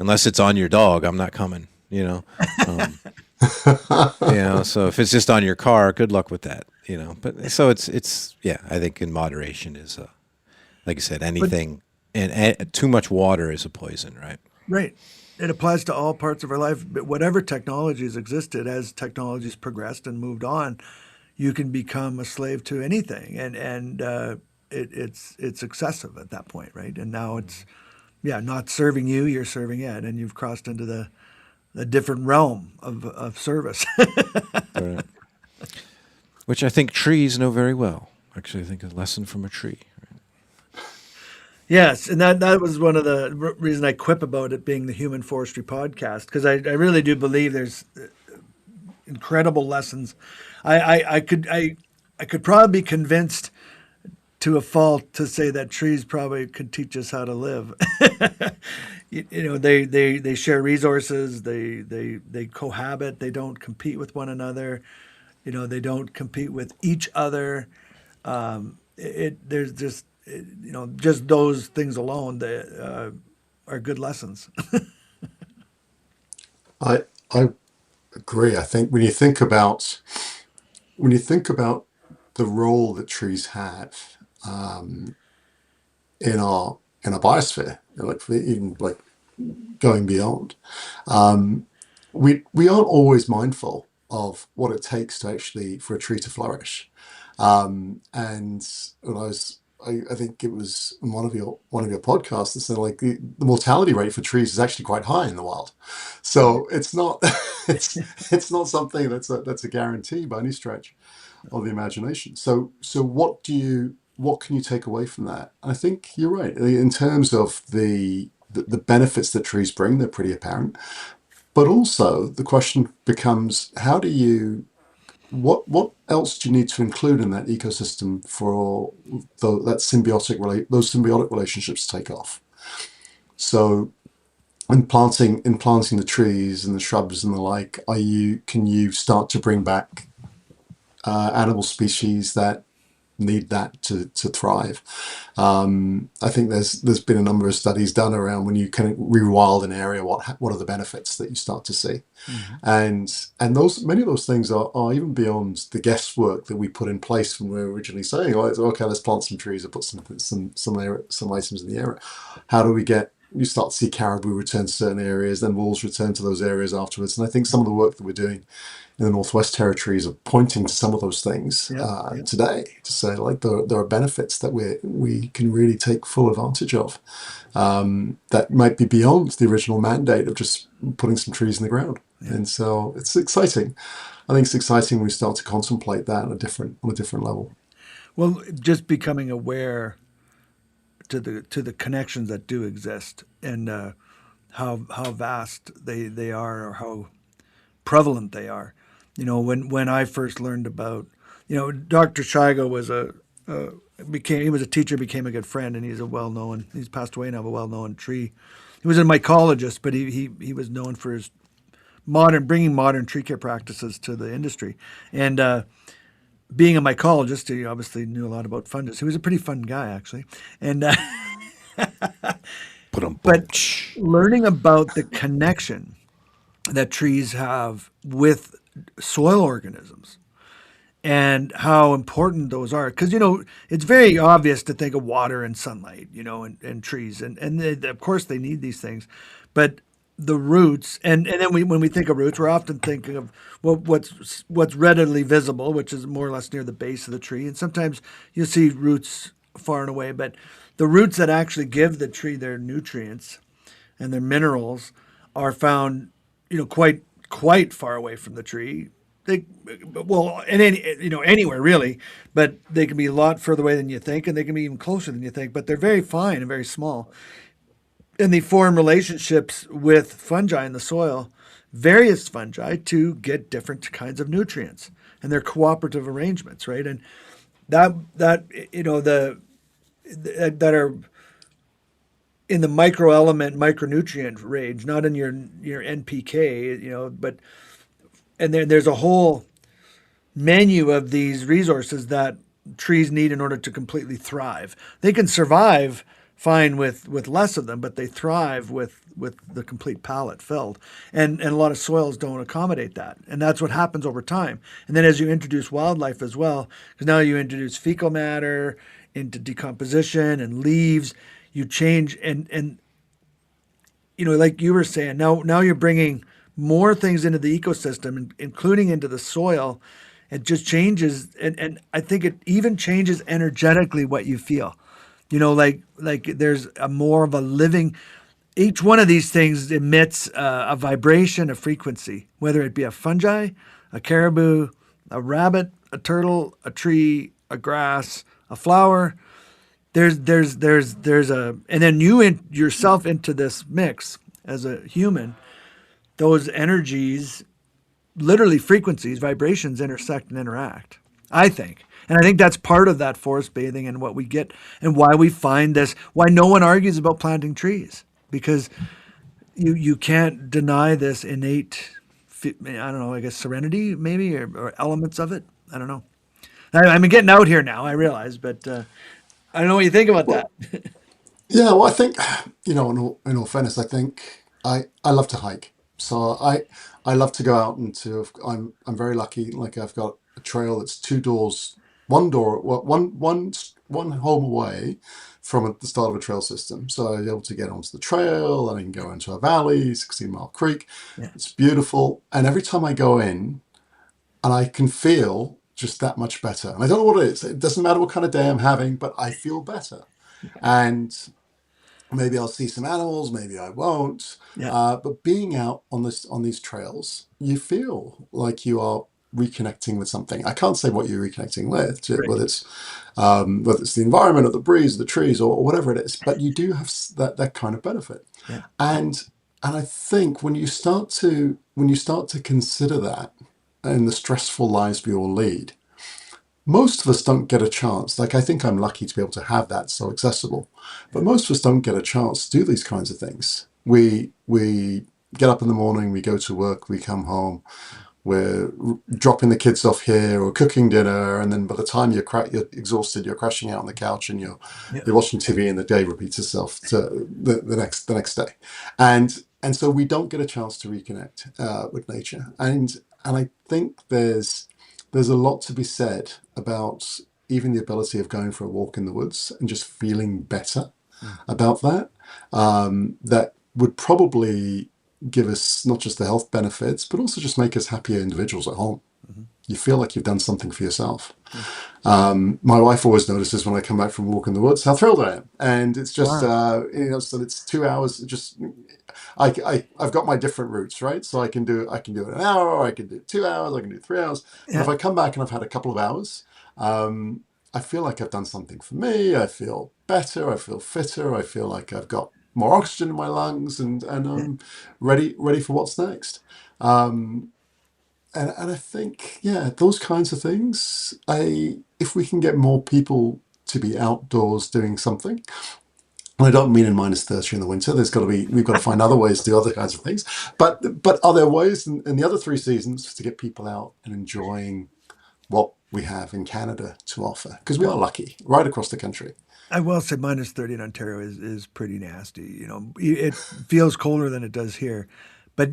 Unless it's on your dog, I'm not coming. So if it's just on your car, good luck with that. But so it's yeah, I think in moderation is like I said, But anything, and too much water is a poison, right? right, it applies to all parts of our life. But whatever technologies existed, as technologies progressed and moved on, you can become a slave to anything, and it's excessive at that point, right? And now it's, yeah, not serving you, you're serving it, and you've crossed into the different realm of service. Right. Which I think trees know very well. Actually, I think a lesson from a tree. Yes, and that was one of the reason I quip about it being the Human Forestry podcast, because I really do believe there's incredible lessons. I could probably be convinced to a fault to say that trees probably could teach us how to live. They share resources, they cohabit, they don't compete with one another, they don't compete with each other. There's just just those things alone that are good lessons. I agree. I think when you think about the role that trees have in our biosphere, like even like going beyond, we aren't always mindful of what it takes to actually for a tree to flourish. And when I think it was in one of your podcasts that said, like, the mortality rate for trees is actually quite high in the wild. So it's not it's not something that's a guarantee by any stretch of the imagination. So what can you take away from that? I think you're right in terms of the benefits that trees bring. They're pretty apparent, but also the question becomes, how do you what else do you need to include in that ecosystem for those symbiotic relationships to take off? So in planting the trees and the shrubs and the like, can you start to bring back animal species that need that to thrive? I think there's been a number of studies done around when you kind of rewild an area, what are the benefits that you start to see, Mhm. and those many of those things are even beyond the guesswork that we put in place when we were originally saying, oh, okay, let's plant some trees or put some items in the area. How do we get you start to see caribou return to certain areas, then wolves return to those areas afterwards? And I think some of the work that we're doing in the Northwest Territories are pointing to some of those things Yep, yep. today, to say, like, there are benefits that we can really take full advantage of, that might be beyond the original mandate of just putting some trees in the ground. Yeah. And so it's exciting. I think it's exciting when we start to contemplate that on a different level. Well, just becoming aware to the connections that do exist, and how vast they are, or how prevalent they are. When I first learned about, Dr. Shigo was he was a teacher, became a good friend, and he's passed away now, a well known tree. He was a mycologist, but he was known for his bringing modern tree care practices to the industry, and being a mycologist, he obviously knew a lot about fungus. He was a pretty fun guy, actually, and Put them. but learning about the connection that trees have with soil organisms and how important those are. Because, it's very obvious to think of water and sunlight, and trees. And of course, they need these things. But the roots, and then when we think of roots, we're often thinking of what's readily visible, which is more or less near the base of the tree. And sometimes you see roots far and away. But the roots that actually give the tree their nutrients and their minerals are found, quite far away from the tree. Anywhere really, but they can be a lot further away than you think, and they can be even closer than you think. But they're very fine and very small, and they form relationships with fungi in the soil, various fungi, to get different kinds of nutrients, and they're cooperative arrangements, right? And that that are in the microelement, micronutrient range, not in your NPK, but and there's a whole menu of these resources that trees need in order to completely thrive. They can survive fine with less of them, but they thrive with the complete palette filled. And a lot of soils don't accommodate that. And that's what happens over time. And then as you introduce wildlife as well, because now you introduce fecal matter into decomposition and leaves, you change and like you were saying, now you're bringing more things into the ecosystem, including into the soil. It just changes, and I think it even changes energetically what you feel. Like there's a more of a living. Each one of these things emits a vibration, a frequency, whether it be a fungi, a caribou, a rabbit, a turtle, a tree, a grass, a flower. There's a, and then yourself into this mix as a human. Those energies, literally frequencies, vibrations, intersect and interact, I think. And I think that's part of that forest bathing and what we get, and why we find this, why no one argues about planting trees, because you can't deny this innate, I don't know, I guess serenity maybe, or elements of it. I don't know. I'm getting out here now, I realize, but I don't know what you think about that. Well, yeah, well, I think, in all fairness, I think I love to hike. So I love to go out into, I'm very lucky. Like I've got a trail that's two doors, one door, well, one home away from the start of a trail system. So I'm able to get onto the trail, and I can go into a valley, 16 Mile Creek. Yeah. It's beautiful. And every time I go in, and I can feel just that much better. And I don't know what it is. It doesn't matter what kind of day I'm having, but I feel better. And maybe I'll see some animals, maybe I won't. Yeah. But being out on these trails, you feel like you are reconnecting with something. I can't say what you're reconnecting with, Right. whether it's the environment or the breeze, the trees, or whatever it is. But you do have that kind of benefit. Yeah. And I think when you start to consider that in the stressful lives we all lead, most of us don't get a chance. Like, I think I'm lucky to be able to have that so accessible, but most of us don't get a chance to do these kinds of things. We get up in the morning, we go to work, we come home, we're dropping the kids off here or cooking dinner, and then by the time you're exhausted, you're crashing out on the couch, and you're watching TV, and the day repeats itself to the next day, and so we don't get a chance to reconnect with nature, and I think there's a lot to be said about even the ability of going for a walk in the woods and just feeling better about that. That would probably give us not just the health benefits, but also just make us happier individuals at home. You feel like you've done something for yourself. My wife always notices when I come back from a walk in the woods how thrilled I am, and it's just Wow. so it's 2 hours. Just I've got my different routes, right? So I can do it an hour, or I can do 2 hours, I can do 3 hours. But if Yeah. I come back and I've had a couple of hours, I feel like I've done something for me. I feel better. I feel fitter. I feel like I've got more oxygen in my lungs, and Yeah. I'm ready for what's next. Um, and I think, yeah, those kinds of things. If we can get more people to be outdoors doing something, and I don't mean in -30 in the winter. We've got to find other ways to do other kinds of things. But are there ways in the other 3 seasons to get people out and enjoying what we have in Canada to offer? Because we are Well, lucky, right across the country. I will say -30 in Ontario is pretty nasty. It feels colder than it does here, but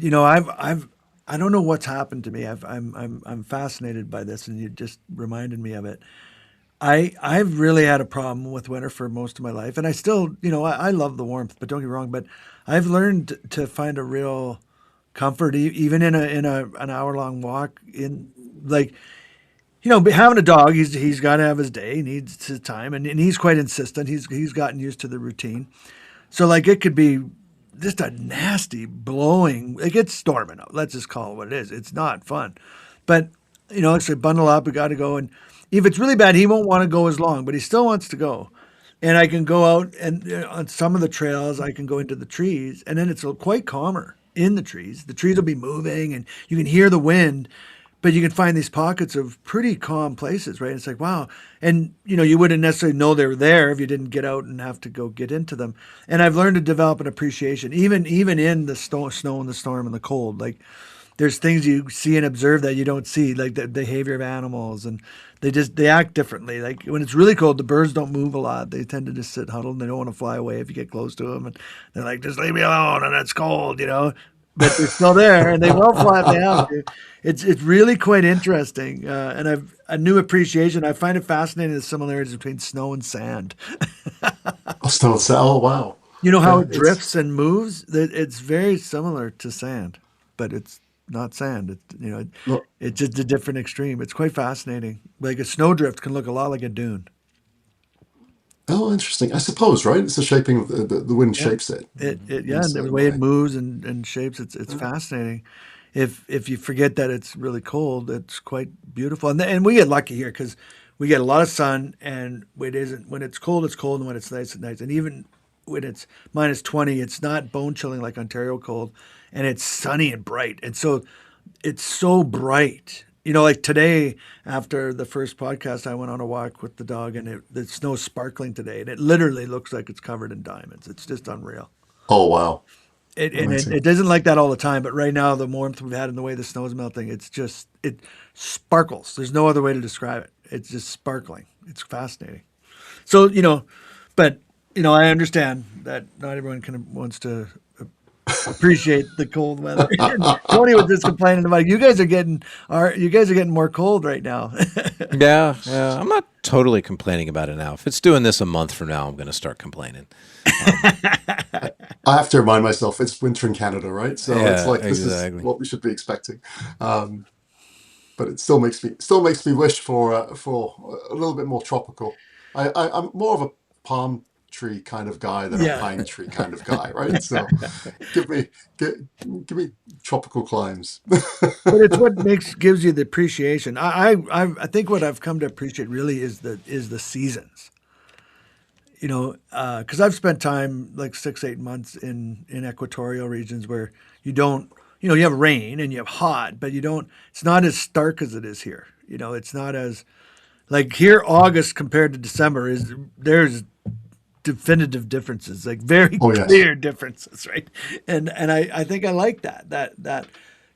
I don't know what's happened to me. I'm fascinated by this, and you just reminded me of it. I've really had a problem with winter for most of my life, and I still, I love the warmth, but don't get me wrong. But I've learned to find a real comfort, even in an hour long walk in like having a dog. He's got to have his day, he needs his time, and he's quite insistent. He's gotten used to the routine. So like it could be just a nasty blowing. Like it's storming out. Let's just call it what it is. It's not fun, but it's a bundle up. We got to go, and if it's really bad, he won't want to go as long, but he still wants to go. And I can go out and on some of the trails, I can go into the trees, and then it's quite calmer in the trees. The trees will be moving, and you can hear the wind, but you can find these pockets of pretty calm places, right? It's like, wow. And, you wouldn't necessarily know they were there if you didn't get out and have to go get into them. And I've learned to develop an appreciation, even in the snow and the storm and the cold. Like, there's things you see and observe that you don't see, like the behavior of animals, and they act differently. Like when it's really cold, the birds don't move a lot. They tend to just sit huddled, and they don't want to fly away if you get close to them. And they're like, just leave me alone, and it's cold. But they're still there, and they will fly if they have to. It's really quite interesting, and I've a new appreciation. I find it fascinating the similarities between snow and sand. I'll still say, oh wow, You know how yeah, it it's drifts and moves? It's very similar to sand, but it's not sand. look. It's just a different extreme. It's quite fascinating. Like a snowdrift can look a lot like a dune. Oh, interesting. I suppose, right? It's the shaping of the wind Yeah. shapes it in Yeah, a and the certain way it way. moves and shapes, it's fascinating. If you forget that it's really cold, it's quite beautiful. And we get lucky here because we get a lot of sun, and when it's cold, it's cold, and when it's nice. And even when it's -20, it's not bone chilling like Ontario cold, and it's sunny and bright. And so it's so bright. Like today after the first podcast, I went on a walk with the dog, and the snow's sparkling today, and it literally looks like it's covered in diamonds. It's just unreal. Oh wow, It amazing. doesn't like that all the time, but right now the warmth we've had and the way the snow's melting, it sparkles. There's no other way to describe it. It's just sparkling. It's fascinating. So but I understand that not everyone wants to appreciate the cold weather. Tony was just complaining about you guys are getting more cold right now. Yeah, yeah. I'm not totally complaining about it now. If it's doing this a month from now, I'm going to start complaining. Um, I have to remind myself it's winter in Canada, right? So it's yeah, like this is exactly. what we should be expecting. Um, but it still makes me wish for a little bit more tropical. I'm more of a palm tree kind of guy than a Yeah. pine tree kind of guy, right? So give me give me tropical climes. But it's what gives you the appreciation. I think what I've come to appreciate really is the seasons. Because I've spent time like 6 8 months in equatorial regions where you don't, you have rain and you have hot, but you don't. It's not as stark as it is here. It's not as like here. August compared to December there's definitive differences, like very Oh yes. clear differences, right? And I think I like that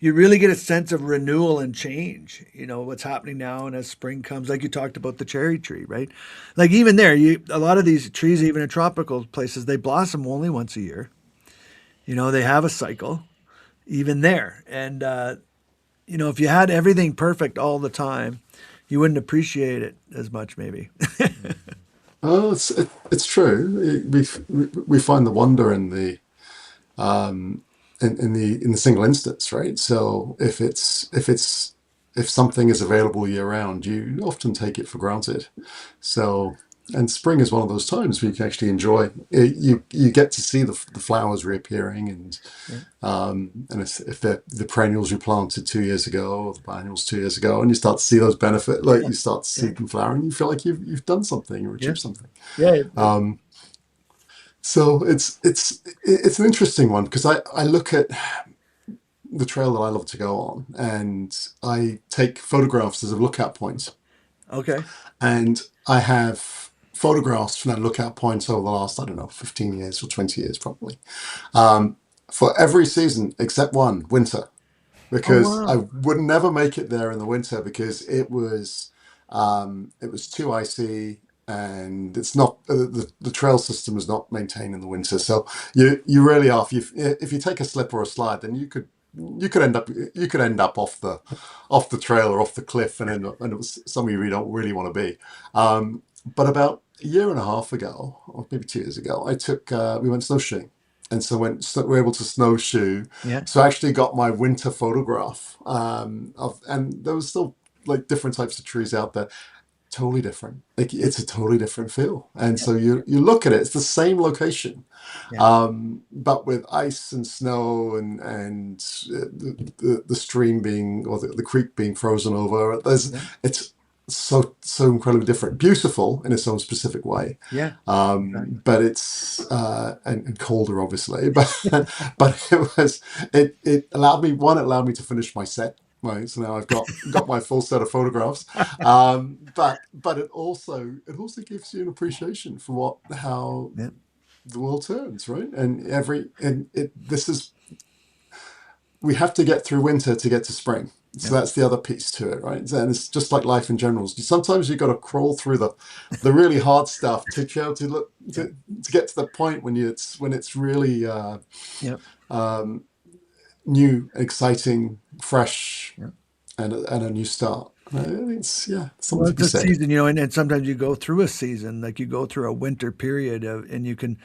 you really get a sense of renewal and change. What's happening now, and as spring comes, like you talked about the cherry tree, right? Like even there, a lot of these trees, even in tropical places, they blossom only once a year. They have a cycle, even there, and if you had everything perfect all the time, you wouldn't appreciate it as much, maybe. Oh, it's true. We find the wonder in the in the single instance, right? So if it's if something is available year round, you often take it for granted. So, and spring is one of those times where you can actually enjoy it. You get to see the flowers reappearing, Yeah. and if the perennials you planted 2 years ago, or the biennials 2 years ago, and you start to see those benefit, like Yeah. you start to see Yeah. them flowering, you feel like you've done something or Yeah. achieved something. Yeah. So it's an interesting one because I look at the trail that I love to go on, and I take photographs as a lookout point. Okay. And I have photographs from that lookout point over the last, I don't know, 15 years or 20 years probably, for every season except one, winter, Oh because I wow. would never make it there in the winter because it was too icy. And it's not the trail system is not maintained in the winter, so you really are. If you take a slip or a slide, then you could end up off the trail or off the cliff, and it was somewhere you really don't really want to be. But about a year and a half ago, or maybe 2 years ago, we went snowshoeing, and we were able to snowshoe. Yeah. So I actually got my winter photograph and there was still like different types of trees out there, totally different. Like it's a totally different feel, and Yeah. so you look at it, it's the same location, Yeah. but with ice and snow and the stream being, or the creek being frozen over. Yeah. It's so incredibly different, beautiful in its own specific way, Yeah. Exactly. but it's and colder obviously, but it allowed me to finish my set. Right, so now I've got my full set of photographs, but it also gives you an appreciation for how Yeah. the world turns, right? We have to get through winter to get to spring. So Yeah. that's the other piece to it, right? And it's just like life in general. Sometimes you've got to crawl through the really hard stuff to be able to look Yeah. to get to the point when it's really Yeah. new, exciting, fresh, Yeah. and a new start. I think something Well, to it's be a said. season, and sometimes you go through a season, like you go through a winter period and you can,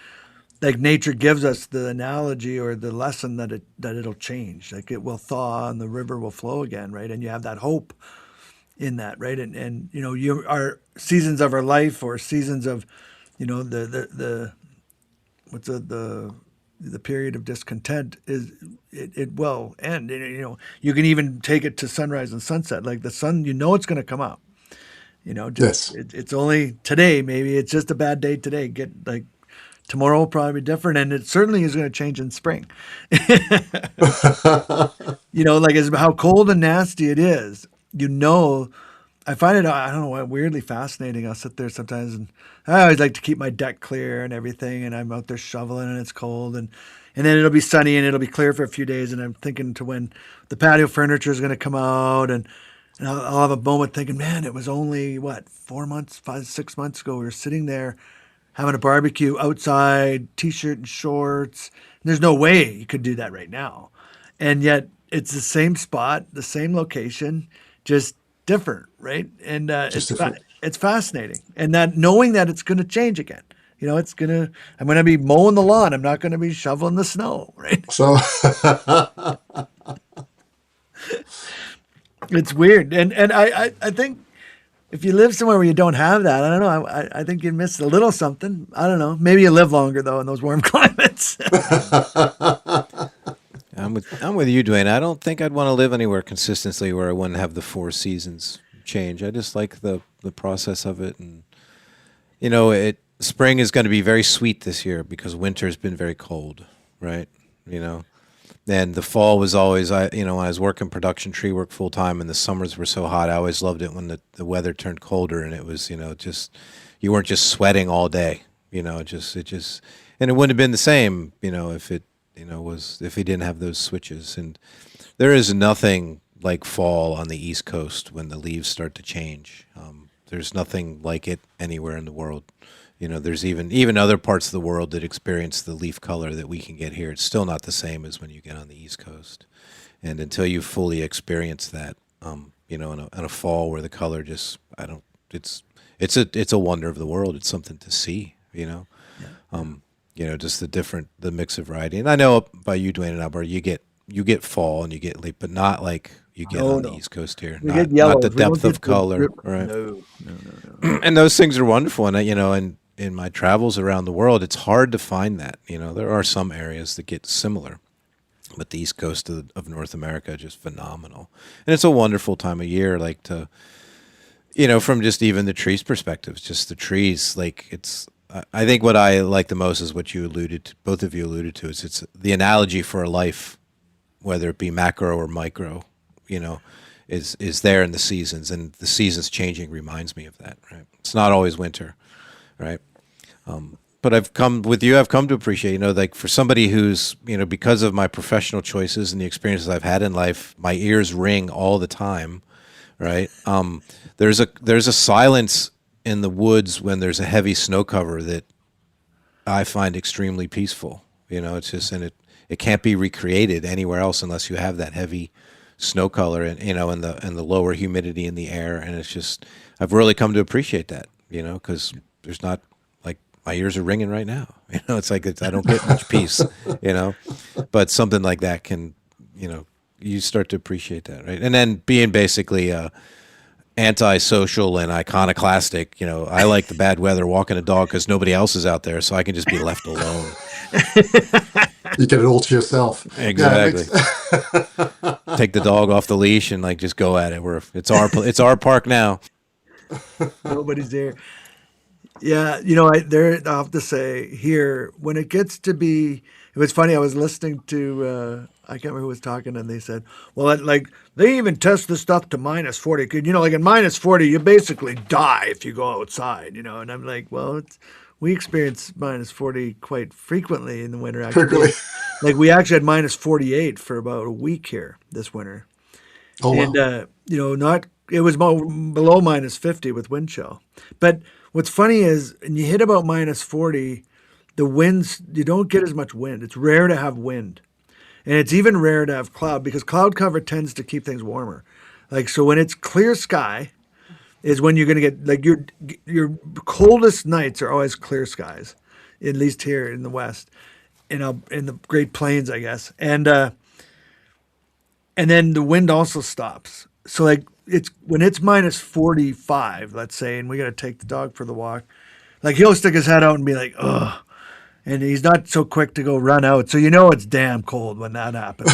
like nature gives us the analogy or the lesson that it'll change, like it will thaw and the river will flow again, right? And you have that hope in that, right? And you our seasons of our life or seasons of, the what's the period of discontent is it will end. And, you can even take it to sunrise and sunset, like the sun, it's going to come up. Just Yes. it's only today. Maybe it's just a bad day today. Get like tomorrow will probably be different, and it certainly is going to change in spring. Like as how cold and nasty it is. I find it, I don't know, weirdly fascinating. I'll sit there sometimes, and I always like to keep my deck clear and everything. And I'm out there shoveling, and it's cold, and then it'll be sunny and it'll be clear for a few days. And I'm thinking to when the patio furniture is going to come out, and I'll have a moment thinking, man, it was only what 4 months, 5, 6 months ago. We were sitting there having a barbecue outside, t-shirt and shorts. There's no way you could do that right now. And yet it's the same spot, the same location, just different, right? And Just different. it's fascinating. And that knowing that it's going to change again. I'm going to be mowing the lawn. I'm not going to be shoveling the snow, right? So It's weird. And I think if you live somewhere where you don't have that, I don't know. I think you miss a little something. I don't know. Maybe you live longer though in those warm climates. I'm with you, Dwayne. I don't think I'd want to live anywhere consistently where I wouldn't have the four seasons change. I just like the process of it, and spring is going to be very sweet this year because winter's been very cold, right? You know, and the fall was always when I was working production tree work full time and the summers were so hot, I always loved it when the weather turned colder and it was just you weren't just sweating all day, and it wouldn't have been the same, if it was if he didn't have those switches. And there is nothing like fall on the East Coast when the leaves start to change. There's nothing like it anywhere in the world. There's even other parts of the world that experience the leaf color that we can get here. It's still not the same as when you get on the East Coast. And until you fully experience that, in a fall where the color just, I don't, it's a wonder of the world. It's something to see, just the mix of variety. And I know by you, Dwayne and Albert, you get fall and you get leaf, but not like, you get No, on the no. East Coast here. We get Not the yellows. We don't depth get of the color, drip. right? No, no, no, no. And those things are wonderful. And in my travels around the world, it's hard to find that. There are some areas that get similar, but the East Coast of North America is just phenomenal. And it's a wonderful time of year, like to, from just even the trees perspective, just the trees, like I think what I like the most is what you alluded to, both of you alluded to, is it's the analogy for a life, whether it be macro or micro, you know, is there in the seasons, and the seasons changing reminds me of that, right? It's not always winter, right? But I've come to appreciate, like for somebody who's, because of my professional choices and the experiences I've had in life, my ears ring all the time, right? There's a silence in the woods when there's a heavy snow cover that I find extremely peaceful. It's just, and it can't be recreated anywhere else unless you have that heavy snow color and, and the lower humidity in the air. And it's just, I've really come to appreciate that, because there's not, like, my ears are ringing right now. It's like I don't get much peace, but something like that can, you start to appreciate that, right? And then being basically antisocial and iconoclastic, I like the bad weather, walking a dog because nobody else is out there, so I can just be left alone. You get it all to yourself. Exactly. Take the dog off the leash and like just go at it. It's our park now. Nobody's there. Yeah, I have to say here, when it gets to be, it was funny. I was listening to, I can't remember who was talking, and they said, well, they even test the stuff to -40. 'Cause, like at -40, you basically die if you go outside, And I'm like, well, we experience -40 quite frequently in the winter. Actually, Quickly. like we actually had -48 for about a week here this winter. Oh, wow. And it was below -50 with wind chill. But what's funny is, when you hit about -40, the winds, you don't get as much wind. It's rare to have wind, and it's even rare to have cloud, because cloud cover tends to keep things warmer. Like, so when it's clear sky is when you're going to get, like, your coldest nights are always clear skies, at least here in the West, in the Great Plains, I guess. And then the wind also stops. So, like, it's when it's -45, let's say, and we got to take the dog for the walk, like, he'll stick his head out and be like, ugh. And he's not so quick to go run out. So it's damn cold when that happens.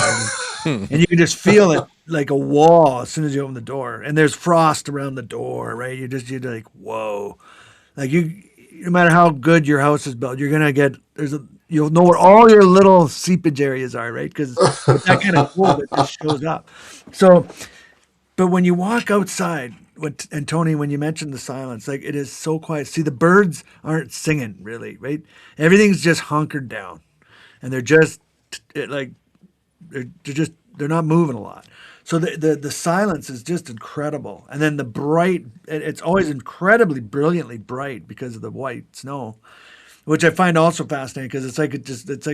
And you can just feel it like a wall as soon as you open the door. And there's frost around the door, right? You're like, whoa. Like, no matter how good your house is built, you're gonna get you'll know where all your little seepage areas are, right? Because that kind of cold, it just shows up. So, but when you walk outside, and Tony, when you mentioned the silence, like, it is so quiet. See, the birds aren't singing really, right? Everything's just hunkered down, and they're just they're not moving a lot. So the silence is just incredible. And then the bright, it's always incredibly brilliantly bright because of the white snow, which I find also fascinating, because it's like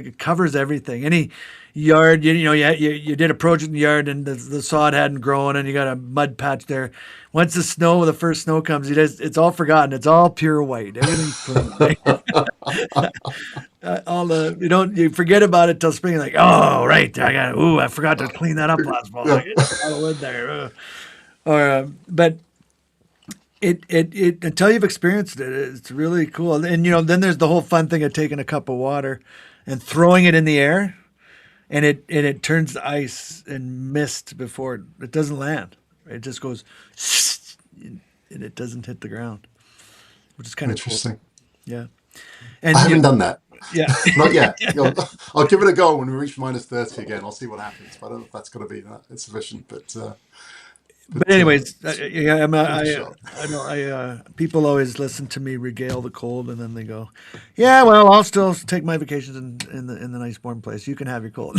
it covers everything. Any yard, you did a project in the yard and the sod hadn't grown and you got a mud patch there. Once the first snow comes, it's all forgotten. It's all pure white. Everything's clean. You forget about it till spring. Like, oh, right, I forgot to clean that up last fall. Like, it's all wood there. But it until you've experienced it, it's really cool. And then there's the whole fun thing of taking a cup of water and throwing it in the air, and it turns to ice and mist before it doesn't land. It just goes, and it doesn't hit the ground, which is kind of Interesting. cool. Yeah, and I haven't done that. Yeah, Not yet. I'll give it a go when we reach -30 again. I'll see what happens. But I don't know if that's going to be sufficient. But anyways, give it a shot. I know people always listen to me regale the cold, and then they go, "Yeah, well, I'll still take my vacations in the nice warm place. You can have your cold."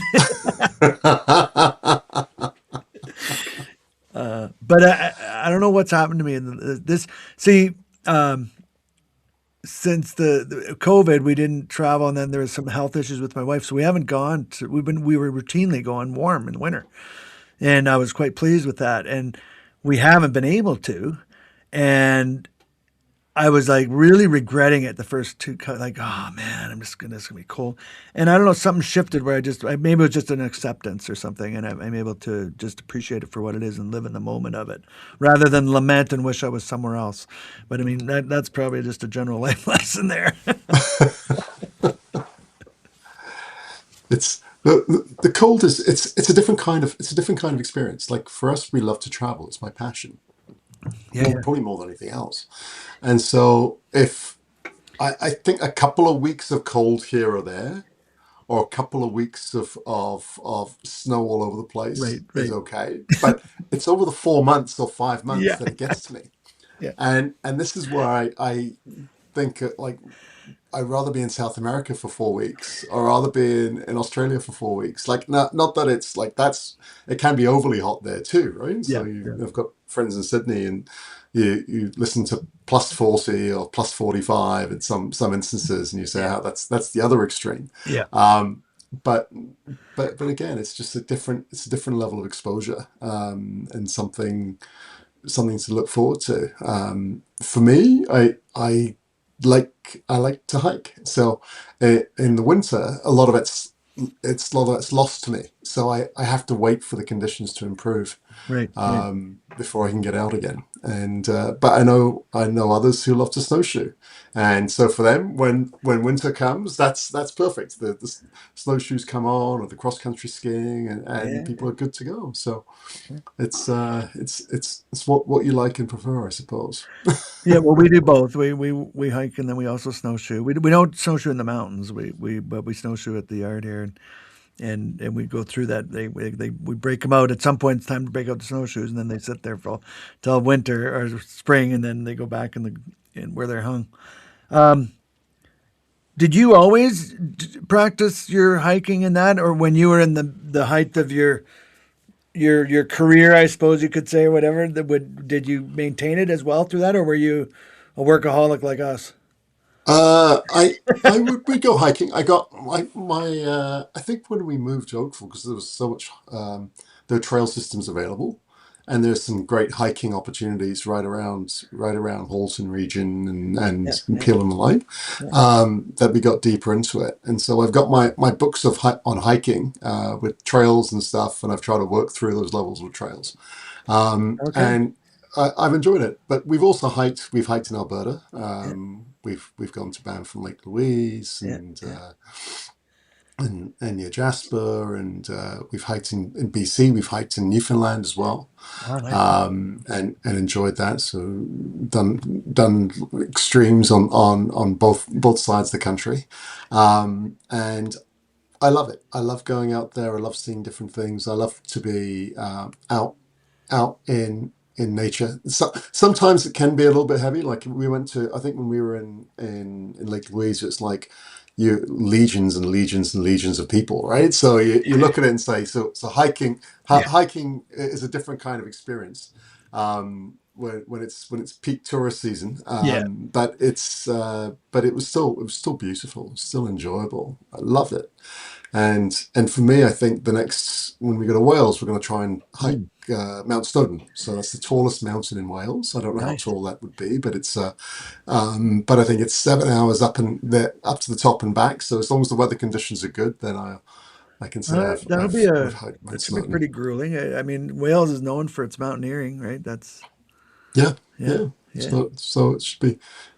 But I don't know what's happened to me in this. See, since the COVID, we didn't travel, and then there was some health issues with my wife, so we haven't gone to. We were routinely going warm in winter, and I was quite pleased with that. And we haven't been able to, and I was like really regretting it the first two, like, oh man, it's gonna be cold. And I don't know, something shifted where maybe it was just an acceptance or something. And I'm able to just appreciate it for what it is and live in the moment of it rather than lament and wish I was somewhere else. But I mean, that's probably just a general life lesson there. It's the cold is it's a different kind of experience. Like for us, we love to travel. It's my passion, Yeah. Yeah. probably more than anything else. And so if I think a couple of weeks of cold here or there, or a couple of weeks of snow all over the place Right. is Right. okay. But it's over the 4 months or 5 months Yeah. that it gets to me. Yeah. And this is where I think like I'd rather be in South America for 4 weeks or rather be in Australia for 4 weeks. Like not that it's like it can be overly hot there too, right? So Yeah. Yeah. I've got friends in Sydney and you listen to plus 40 or plus 45 in some instances and you say, Yeah. oh, that's the other extreme. Yeah. Um, but but again, it's just it's a different level of exposure and something to look forward to. For me, I like to hike. So in the winter, a lot of it's lost to me. So I have to wait for the conditions to improve Right. Right. before I can get out again. And but I know others who love to snowshoe, and so for them, when winter comes, that's perfect. The snowshoes come on, or the cross country skiing, and Yeah. people are good to go. So it's what you like and prefer, I suppose. Yeah, well, we do both. We hike and then we also snowshoe. We don't snowshoe in the mountains. But we snowshoe at the yard here, and we go through that. We break them out at some point. It's time to break out the snowshoes, and then they sit there for till winter or spring, and then they go back in where they're hung. Did you always practice your hiking in that, or when you were in the height of your career, I suppose you could say, or whatever, did you maintain it as well through that, or were you a workaholic like us? I would we go hiking. I got my I think when we moved to Oakville because there was so much there are trail systems available, and there's some great hiking opportunities right around Halton region Yeah, and yeah, Peel and the Line, yeah. that we got deeper into it. And so I've got my books on hiking with trails and stuff, and I've tried to work through those levels of trails. Okay. And I've enjoyed it. But we've also hiked. We've hiked in Alberta. Yeah, We've gone to Banff and Lake Louise yeah, yeah. and near Jasper, and we've hiked in BC. We've hiked in Newfoundland as well, Oh, nice. and enjoyed that. So done extremes on both sides of the country, and I love it. I love going out there. I love seeing different things. I love to be out in nature. So, sometimes it can be a little bit heavy. Like we went to, I think when we were in Lake Louise, it's like you legions and legions and legions of people, right? So you look at it and say, so Yeah, hiking is a different kind of experience. When it's peak tourist season, yeah. but it was still beautiful, still enjoyable. I loved it. And for me, I think the next when we go to Wales, we're going to try and hike Mm, Mount Snowdon. So that's the tallest mountain in Wales. I don't know how nice. tall that would be, but but I think it's 7 hours up to the top and back. So as long as the weather conditions are good, then I can say That'll be I've hiked Mount that should be Snowdon. pretty grueling. I mean, Wales is known for its mountaineering, right? That's Yeah, yeah, yeah. yeah, So it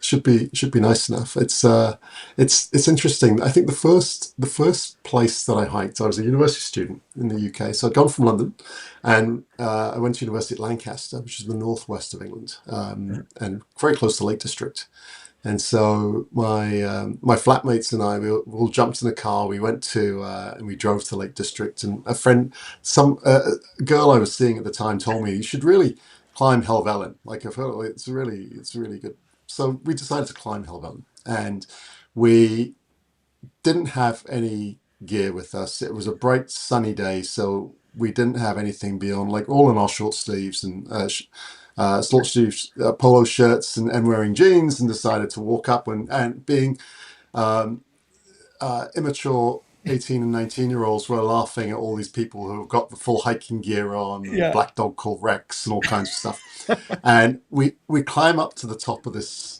should be nice enough. It's interesting. I think the first place that I hiked, I was a university student in the UK. So I'd gone from London, and I went to University at Lancaster, which is the northwest of England, yeah. and very close to Lake District. And so my flatmates and I we all jumped in a car. We went to and we drove to Lake District. And a friend, a girl I was seeing at the time, told me you should really climb Helvellyn. Like I've heard, it's really good. So we decided to climb Helvellyn, and we didn't have any gear with us. It was a bright sunny day, so we didn't have anything beyond like all in our short sleeves and short sleeves polo shirts and wearing jeans, and decided to walk up and being immature 18 and 19-year-olds were laughing at all these people who have got the full hiking gear on and a Yeah. black dog called Rex and all kinds of stuff. And we climb up to the top of this,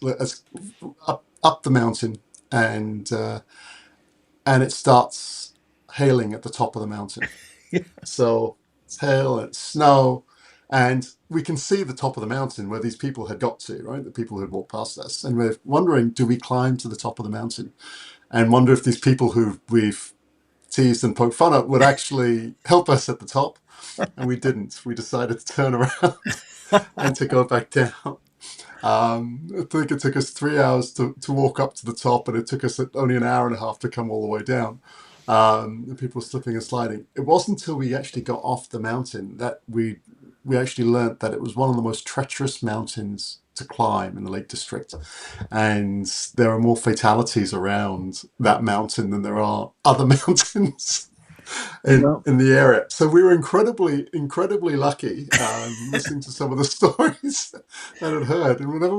up the mountain, and it starts hailing at the top of the mountain. Yeah. So it's hail and it's snow, and we can see the top of the mountain where these people had got to, right? The people who had walked past us. And we're wondering, do we climb to the top of the mountain? And wonder if these people who we've teased and poked fun at would actually help us at the top. And we didn't. We decided to turn around and to go back down. I think it took us 3 hours to walk up to the top, and it took us only an hour and a half to come all the way down. And people were slipping and sliding. It wasn't until we actually got off the mountain that we actually learnt that it was one of the most treacherous mountains to climb in the Lake District, and there are more fatalities around that mountain than there are other mountains Yeah. in the area. So we were incredibly lucky, listening to some of the stories that I'd heard. And whenever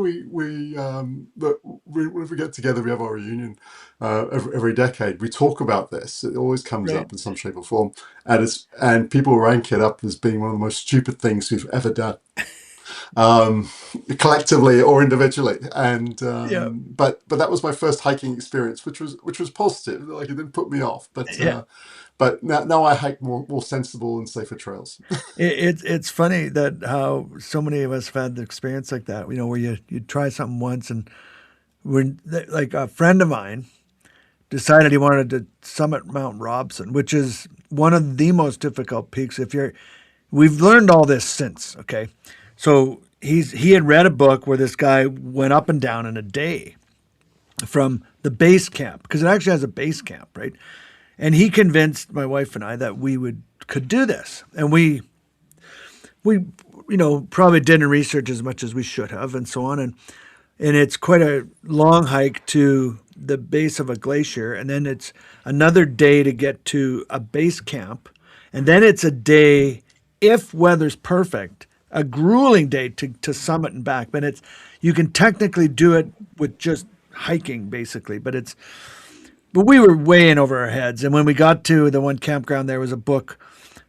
whenever we get together, we have our reunion every decade. We talk about this. It always comes Right. up in some shape or form, and people rank it up as being one of the most stupid things we've ever done. Collectively or individually, and Yeah. but that was my first hiking experience, which was positive. Like, it didn't put me off, Yeah. but now I hike more sensible and safer trails. It's funny that how so many of us have had the experience like that, where you try something once, and when like a friend of mine decided he wanted to summit Mount Robson, which is one of the most difficult peaks. We've learned all this since, okay? So he had read a book where this guy went up and down in a day from the base camp, because it actually has a base camp, right? And he convinced my wife and I that we could do this, and we probably didn't research as much as we should have, and so on, and it's quite a long hike to the base of a glacier, and then it's another day to get to a base camp, and then it's a day, if weather's perfect, a grueling day to summit and back. But you can technically do it with just hiking, basically, but we were way in over our heads. And when we got to the one campground, there was a book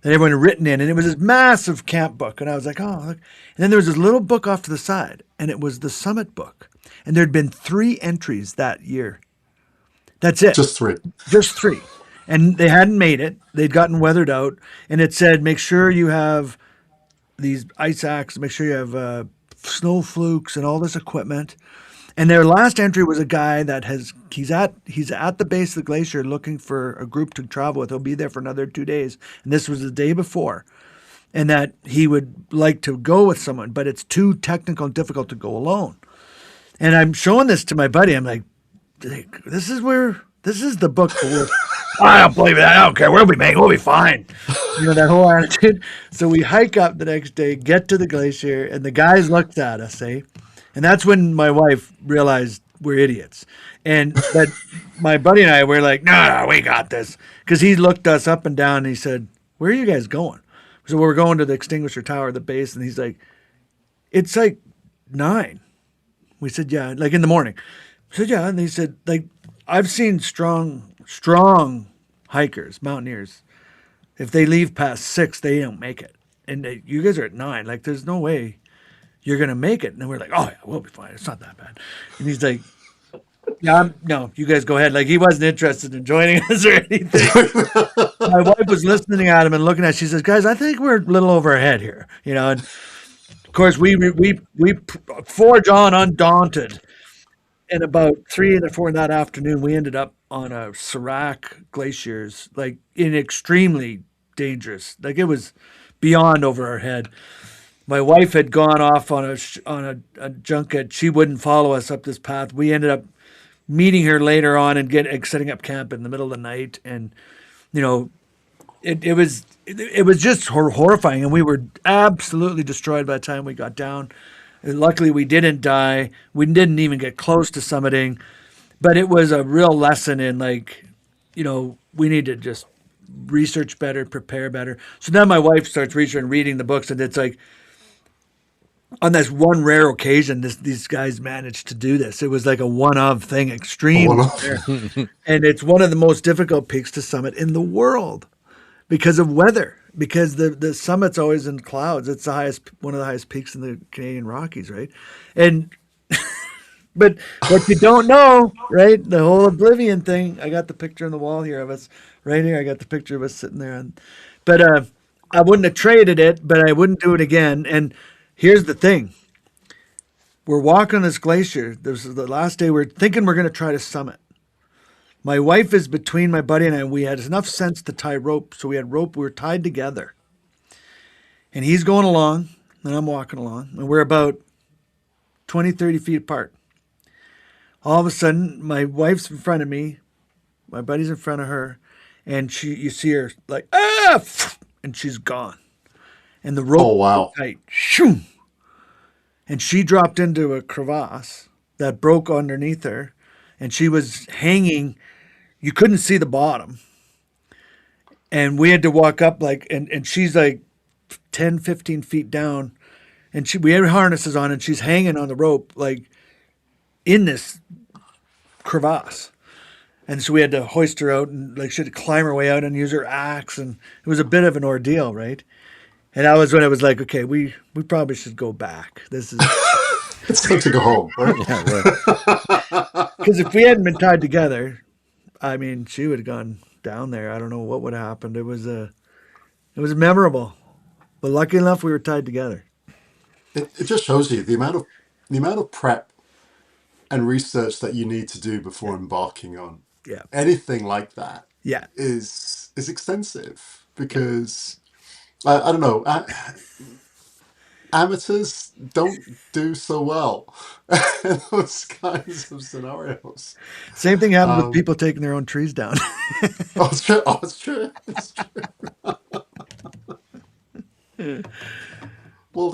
that everyone had written in, and it was this massive camp book. And I was like, oh, look. And then there was this little book off to the side, and it was the summit book. And there'd been 3 entries that year. That's it. Just 3. Just 3. And they hadn't made it. They'd gotten weathered out. And it said, make sure you have these ice axes, make sure you have snow flukes and all this equipment. And their last entry was a guy that he's at the base of the glacier looking for a group to travel with. He'll be there for another 2 days. And this was the day before. And that he would like to go with someone, but it's too technical and difficult to go alone. And I'm showing this to my buddy. I'm like, this is the book for work. I don't believe it. I don't care. We'll be fine. That whole attitude. So we hike up the next day, get to the glacier, and the guys looked at us, eh? And that's when my wife realized we're idiots. But my buddy and I were like, no, we got this. Because he looked us up and down and he said, where are you guys going? So we're going to the extinguisher tower at the base, and he's like, it's like 9. We said, yeah, like in the morning. We said, yeah. And he said, like, I've seen strong hikers, mountaineers. If they leave past 6, they don't make it. And you guys are at 9. Like, there's no way you're going to make it. And then we're like, oh, yeah, we'll be fine. It's not that bad. And he's like, yeah, no, you guys go ahead. Like, he wasn't interested in joining us or anything. My wife was listening at him and looking at it. She says, guys, I think we're a little over our head here. And of course, we forge on undaunted. And about 3 or 4 in that afternoon, we ended up on a Serac glaciers, like in extremely dangerous. Like, it was beyond over our head. My wife had gone off on a junket. She wouldn't follow us up this path. We ended up meeting her later on and setting up camp in the middle of the night. And it was just horrifying, and we were absolutely destroyed by the time we got down. Luckily, we didn't die. We didn't even get close to summiting, but it was a real lesson in, like, we need to just research better, prepare better. So then my wife starts researching, reading the books, and it's like, on this one rare occasion, these guys managed to do this. It was like a one-of thing, One extremely of rare. And it's one of the most difficult peaks to summit in the world because of weather. Because the summit's always in clouds. It's the highest, one of the highest peaks in the Canadian Rockies, right? And but what you don't know, right? The whole oblivion thing. I got the picture on the wall here of us right here. I got the picture of us sitting there. But I wouldn't have traded it, but I wouldn't do it again. And here's the thing: we're walking this glacier. This is the last day. We're thinking we're going to try to summit. My wife is between my buddy and I. We had enough sense to tie rope, so we had rope. We were tied together, and he's going along, and I'm walking along, and we're about 20, 30 feet apart. All of a sudden, my wife's in front of me, my buddy's in front of her, and you see her like, and she's gone. And the rope oh wow. tight, shoo, and she dropped into a crevasse that broke underneath her, and she was hanging. You couldn't see the bottom, and we had to walk up and she's like 10, 15 feet down, and we had harnesses on, and she's hanging on the rope like in this crevasse. And so we had to hoist her out, and like she had to climb her way out and use her axe, and it was a bit of an ordeal, right? And that was when I was like, okay, we probably should go back. This is It's time to go home, right? Yeah, right. because if we hadn't been tied together, I mean, she would have gone down there. I don't know what would have happened. It was memorable, but lucky enough we were tied together. It just shows you the amount of prep and research that you need to do before embarking on Yeah, anything like that yeah, is extensive yeah. because I don't know, amateurs don't do so well in those kinds of scenarios. Same thing happened with Um, people taking their own trees down. oh, it's true. Oh, it's true. It's true. Well,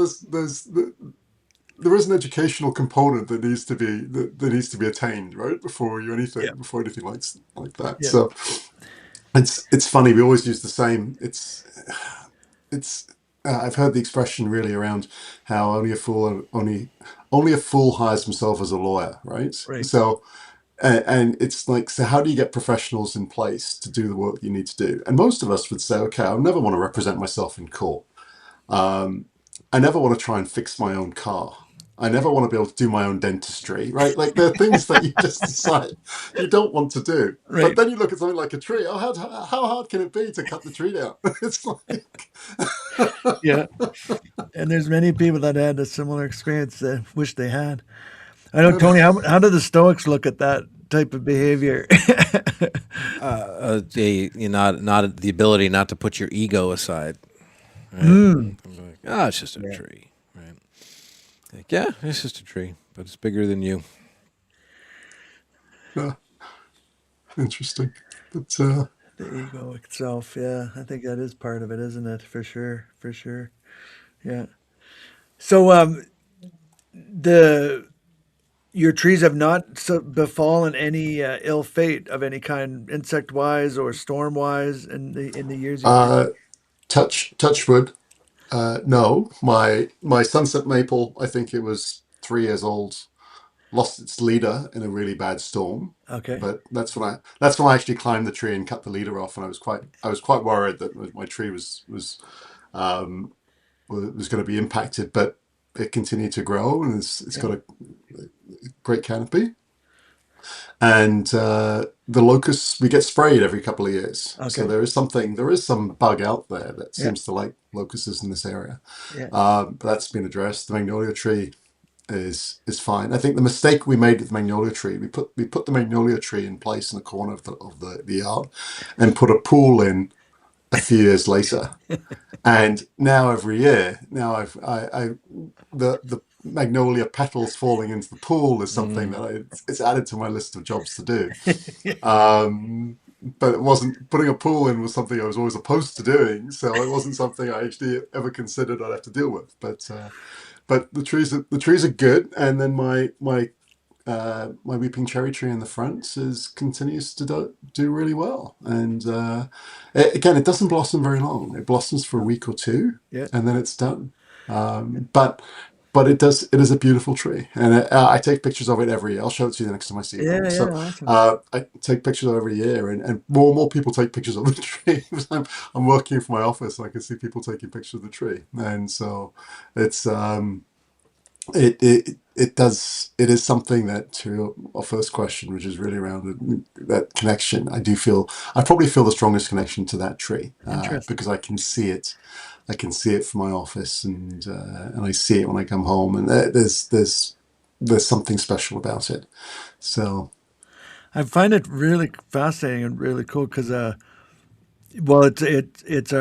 there is an educational component that needs to be that needs to be attained, right? Yeah, Before anything like that. yeah, So it's funny. We always use the same. It's I've heard the expression really around how only a fool hires himself as a lawyer, right? right. So and it's like, so how do you get professionals in place to do the work you need to do? And most of us would say, okay, I never want to represent myself in court. Um, I never want to try and fix my own car. I never want to be able to do my own dentistry, right? Like there are things that you just decide you don't want to do. But Right. then you look at something like a tree. Oh, how hard can it be to cut the tree down? It's like, Yeah. And there's many people that had a similar experience that wish they had. I know, Tony, how do the Stoics look at that type of behavior? Not the ability not to put your ego aside. Right? Mm, I'm like, it's just a yeah. tree. Right? Like, yeah, it's just a tree, but it's bigger than you. yeah, interesting. But The ego itself, yeah. I think that is part of it, isn't it? For sure, for sure. Yeah. So the your trees have not befallen any ill fate of any kind, insect wise or storm wise, in the years you've been. uh, touch wood. No, my sunset maple. I think it was 3 years old. Lost its leader in a really bad storm. Okay. But that's when I actually climbed the tree and cut the leader off, and I was quite worried that my tree um, was going to be impacted, but it continued to grow, and it's Yeah. got a great canopy. And the locusts, we get sprayed every couple of years, so Okay. there is some bug out there that Yeah. seems to like locusts in this area. Yeah. But that's been addressed. The magnolia tree is fine. I think the mistake we made with the magnolia tree, we put the magnolia tree in place in the corner of the yard, and put a pool in a few years later. And now every year, now the magnolia petals falling into the pool is something that it's added to my list of jobs to do. But it wasn't, putting a pool in was something I was always opposed to doing, so it wasn't something I actually ever considered I'd have to deal with. But the trees are good, and then my weeping cherry tree in the front continues to do really well. And again, it doesn't blossom very long. It blossoms for a week or two, Yeah. and then it's done. But but it is a beautiful tree, and I take pictures of it every year. I'll show it to you the next time I see you, Yeah, Dwayne. yeah, So awesome. I take pictures of it every year, and more and more people take pictures of the tree. I'm working from my office, and I can see people taking pictures of the tree, and so it's it is something that, to our first question, which is really around that connection. I probably feel the strongest connection to that tree, Interesting. because I can see it. I can see it from my office, and I see it when I come home, and there's something special about it. So I find it really fascinating and really cool because, well, it's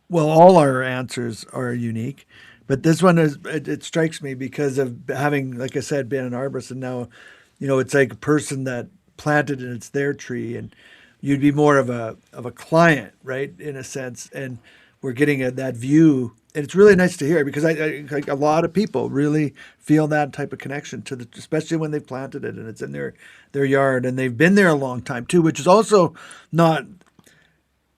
well, all our answers are unique, but this one it strikes me because of having, like I said, been an arborist, and now, it's like a person that planted and it's their tree, and you'd be more of a client, right, in a sense, and we're getting that view, and it's really nice to hear because like a lot of people really feel that type of connection to especially when they've planted it and it's in their yard and they've been there a long time too, which is also not,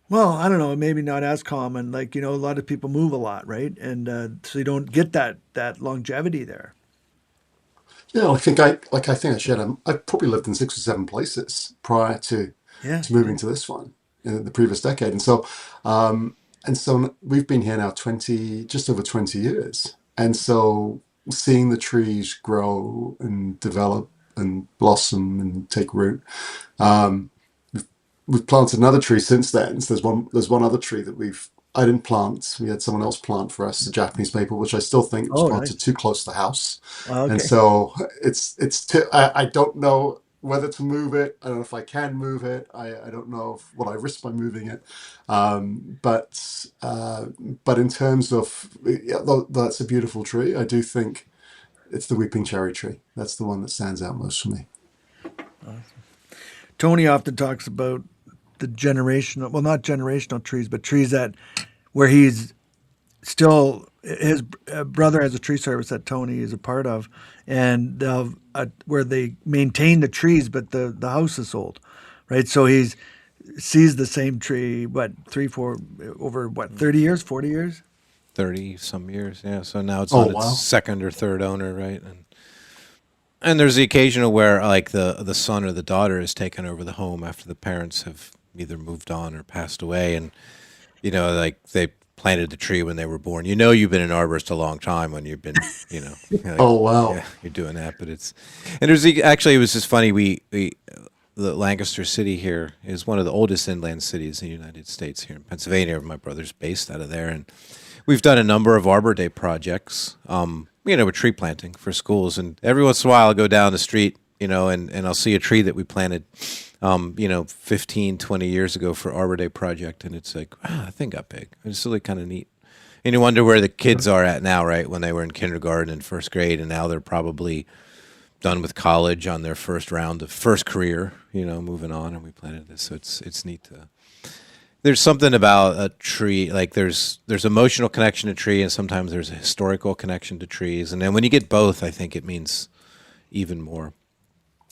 well, I don't know, maybe not as common. Like, a lot of people move a lot, right? And so you don't get that longevity there. yeah, I think I shared. I probably lived in 6 or 7 places prior Yeah, to you moving did. to this one in the previous decade, and so we've been here now just over 20 years, and so seeing the trees grow and develop and blossom and take root. Um, we've planted another tree since then. So there's one other tree that I didn't plant. We had someone else plant for us, a Japanese maple, which I still think was Oh, planted nice. too close to the house. Well, And okay. so I don't know whether to move it. I don't know if I can move it. I don't know what I risk by moving it. Um, but but in terms of, yeah, that's a beautiful tree. I do think it's the weeping cherry tree. That's the one that stands out most for me. Tony often talks about the generational, well, not generational trees, but trees that where he's still his brother has a tree service that Tony is a part of, and they'll where they maintain the trees, but the house is sold, right? So he's sees the same tree, what, three, four, over what, 30 years, 40 years? 30 some years, yeah. So now it's Oh on its wow. second or third owner, right? And there's the occasional where like the son or the daughter has taken over the home after the parents have either moved on or passed away, and like they planted the tree when they were born. You've been an arborist a long time when you've been, like, Oh wow. yeah, you're doing that. But actually, it was just funny. We the Lancaster city here is one of the oldest inland cities in the United States here in Pennsylvania. My brother's based out of there, and we've done a number of Arbor Day projects, with tree planting for schools. And every once in a while, I'll go down the street, and I'll see a tree that we planted, 15, 20 years ago for Arbor Day project. And it's like, wow, that thing got big. It's really kind of neat. And you wonder where the kids are at now, right? When they were in kindergarten and first grade, and now they're probably done with college on their first round of first career, moving on. And we planted this. So it's neat to, there's something about a tree, like there's emotional connection to tree, and sometimes there's a historical connection to trees, and then when you get both, I think it means even more,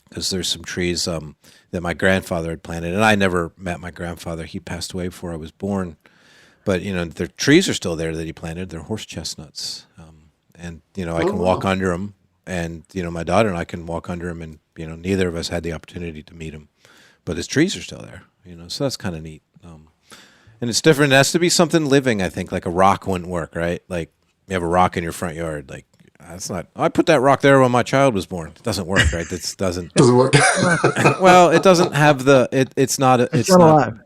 because there's some trees that my grandfather had planted, and I never met my grandfather. He passed away before I was born, but the trees are still there that he planted. They're horse chestnuts, and I Oh can walk wow. under them, and my daughter and I can walk under them, and neither of us had the opportunity to meet him, but his trees are still there. So that's kind of neat. And it's different. It has to be something living, I think. Like a rock wouldn't work, right? Like you have a rock in your front yard. Like that's not. I put that rock there when my child was born. It doesn't work, right? It doesn't. Doesn't work. Well, Well, it doesn't have the. It's not. it's It's not not. alive.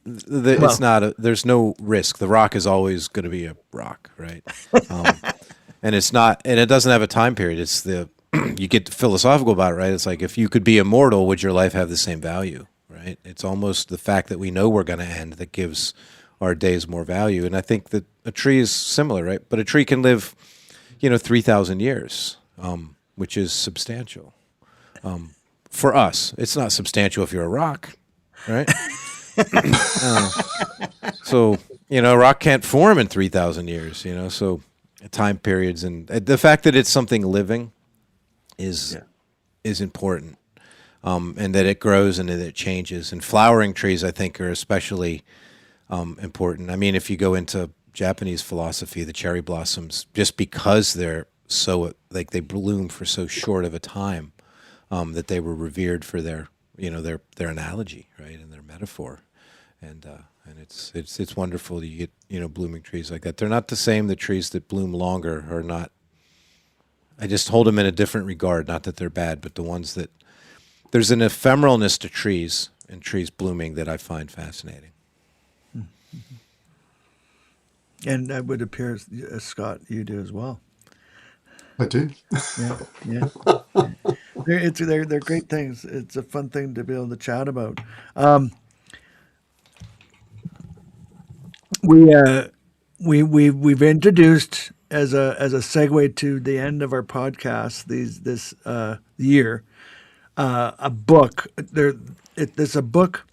It's Well, not. There's no risk. The rock is always going to be a rock, right? Um, and it's not. And it doesn't have a time period. It's the. You get philosophical about it, right? It's like if you could be immortal, would your life have the same value, right? It's almost the fact that we know we're going to end that gives our days more value. And I think that a tree is similar, right? But a tree can live, 3,000 years, which is substantial. For us, it's not substantial if you're a rock, right? So, a rock can't form in 3,000 years, so time periods and the fact that it's something living is yeah. is important, and that it grows and that it changes. And flowering trees, I think, are especially important. I mean, if you go into Japanese philosophy, the cherry blossoms, just because they're so like they bloom for so short of a time, that they were revered for their their analogy, right, and their metaphor, and it's wonderful to get blooming trees like that. They're not the same. The trees that bloom longer are not. I just hold them in a different regard. Not that they're bad, but the ones that there's an ephemeralness to trees and trees blooming that I find fascinating. And that would appear, Scott, you do as well. I do. Yeah, yeah. They're great things. It's a fun thing to be able to chat about. We we've introduced as a segue to the end of our podcast this year a book. There's a book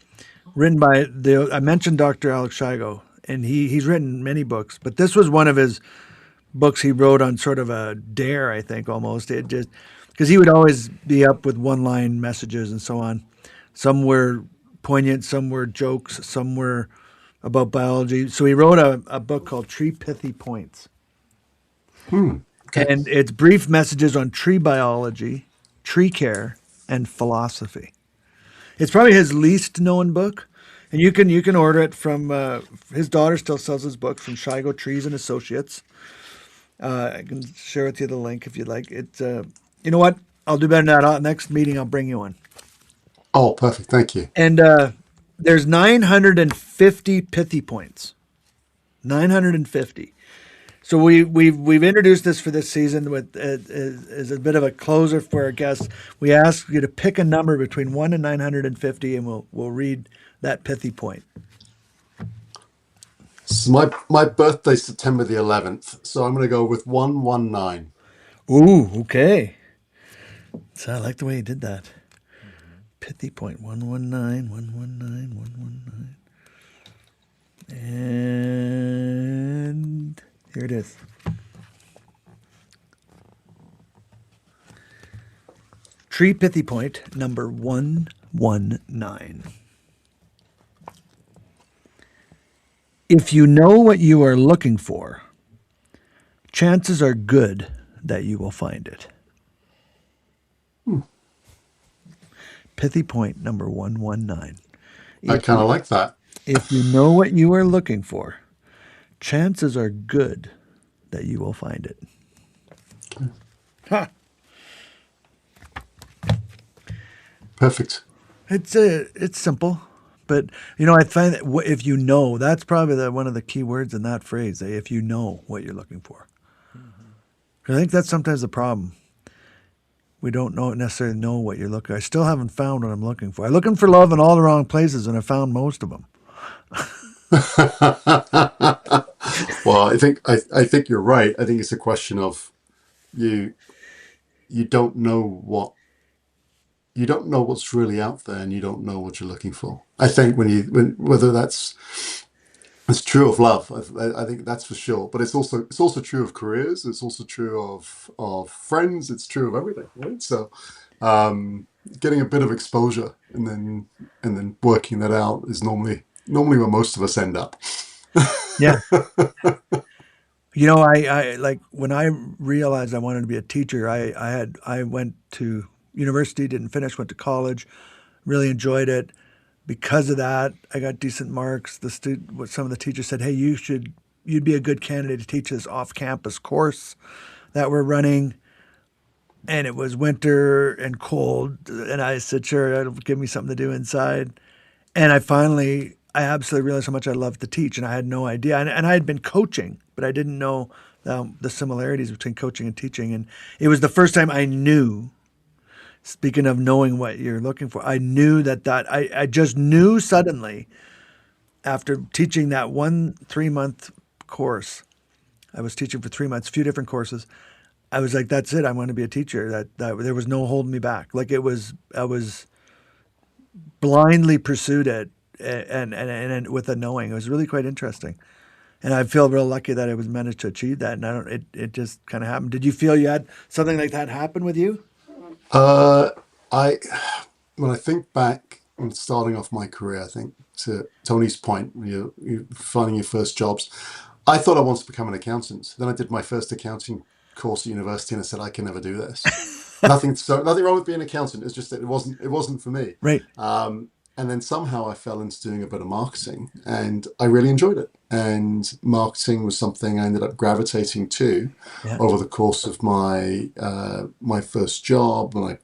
written by I mentioned Dr. Alex Shigo, and he's written many books, but this was one of his books he wrote on sort of a dare, I think, almost. It just because he would always be up with one-line messages and so on. Some were poignant, some were jokes, some were about biology. So he wrote a book called Tree Pithy Points. Okay. And it's brief messages on tree biology, tree care, and philosophy. It's probably his least known book, and you can order it from his daughter still sells his book from Shigo Trees and Associates. I can share with you the link if you'd like. It's you know what? I'll do better than that. Next meeting, I'll bring you one. Oh, perfect. Thank you. And there's 950 pithy points. 950. So we've introduced this for this season with as a bit of a closer for our guests. We ask you to pick a number between 1 and 950, and we'll read that pithy point. So my birthday's September the 11th, so I'm going to go with 119. Ooh, okay. So I like the way you did that. Pithy point 119, 119, 119. And here it is. Tree pithy point number 119. If you know what you are looking for, chances are good that you will find it. Pithy point number 119. I kind of like that. If you know what you are looking for, chances are good that you will find it. Ha! Perfect. It's simple, but I find that if you know, that's probably one of the key words in that phrase. If you know what you're looking for, I think that's sometimes the problem. We don't necessarily know what you're looking for. I still haven't found what I'm looking for. I'm looking for love in all the wrong places, and I found most of them. Well, I think you're right. I think it's a question of you don't know what's really out there, and you don't know what you're looking for. I think whether it's true of love, I think that's for sure. But it's also true of careers. It's also true of friends. It's true of everything, right? So, getting a bit of exposure and then working that out is normally where most of us end up. Yeah. I like when I realized I wanted to be a teacher, I went to university, didn't finish, went to college, really enjoyed it. Because of that, I got decent marks. Some of the teachers said, "Hey, you'd be a good candidate to teach this off-campus course that we're running." And it was winter and cold, and I said, "Sure, it'll give me something to do inside." And I absolutely realized how much I loved to teach, and I had no idea. And I had been coaching, but I didn't know the similarities between coaching and teaching. And it was the first time I knew. Speaking of knowing what you're looking for, I knew that I just knew suddenly after teaching that 3-month course. I was teaching for 3 months, a few different courses. I was like, that's it. I want to be a teacher. That there was no holding me back. Like I was blindly pursued it and with a knowing. It was really quite interesting. And I feel real lucky that I was managed to achieve that. And it just kind of happened. Did you feel you had something like that happen with you? I when I think back on starting off my career, I think to Tony's point, when you're finding your first jobs, I thought I wanted to become an accountant. Then I did my first accounting course at university, and I said I can never do this. Nothing wrong with being an accountant. It's just that it wasn't for me. Right. And then somehow I fell into doing a bit of marketing, and I really enjoyed it. And marketing was something I ended up gravitating to Yeah. over the course of my my first job, my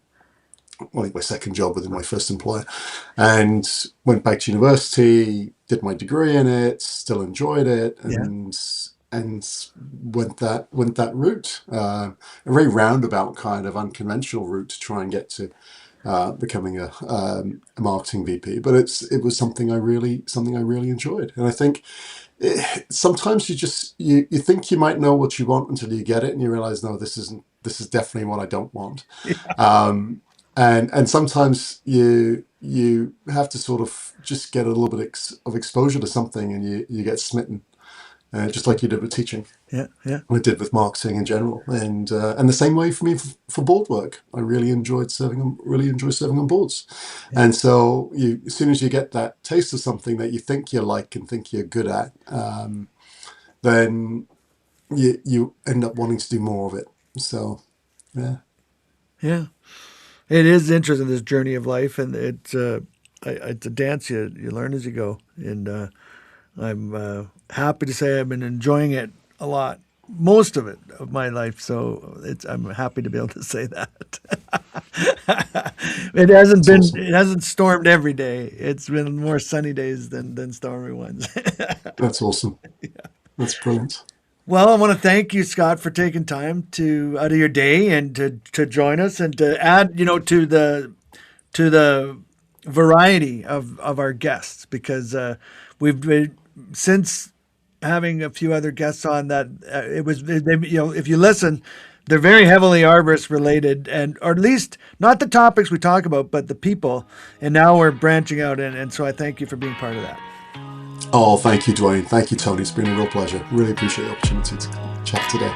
second job within my first employer, and went back to university, did my degree in it, still enjoyed it, Yeah. and went that route, a very roundabout kind of unconventional route to try and get to becoming a marketing VP. But it was something I really enjoyed, and I think sometimes you think you might know what you want until you get it, and you realize, no, this is definitely what I don't want. And sometimes you have to sort of just get a little bit of exposure to something, and you get smitten, just like you did with teaching. Yeah. Yeah. I did with marketing in general, and the same way for me for board work. I really enjoy serving on boards, and so as soon as you get that taste of something that you think you like and think you're good at, then you end up wanting to do more of it. So, yeah. Yeah. It is interesting, this journey of life, and it's a dance you learn as you go. And I'm happy to say I've been enjoying it a lot, most of it of my life. So I'm happy to be able to say that. That's awesome. It hasn't stormed every day. It's been more sunny days than stormy ones. That's awesome. That's brilliant. Well, I want to thank you, Scott, for taking time out of your day and to join us and to add, to the variety of our guests, because we've since having a few other guests on that if you listen, they're very heavily arborist related, or at least not the topics we talk about, but the people. And now we're branching out, and so I thank you for being part of that. Oh, thank you, Dwayne. Thank you, Tony. It's been a real pleasure. Really appreciate the opportunity to chat today.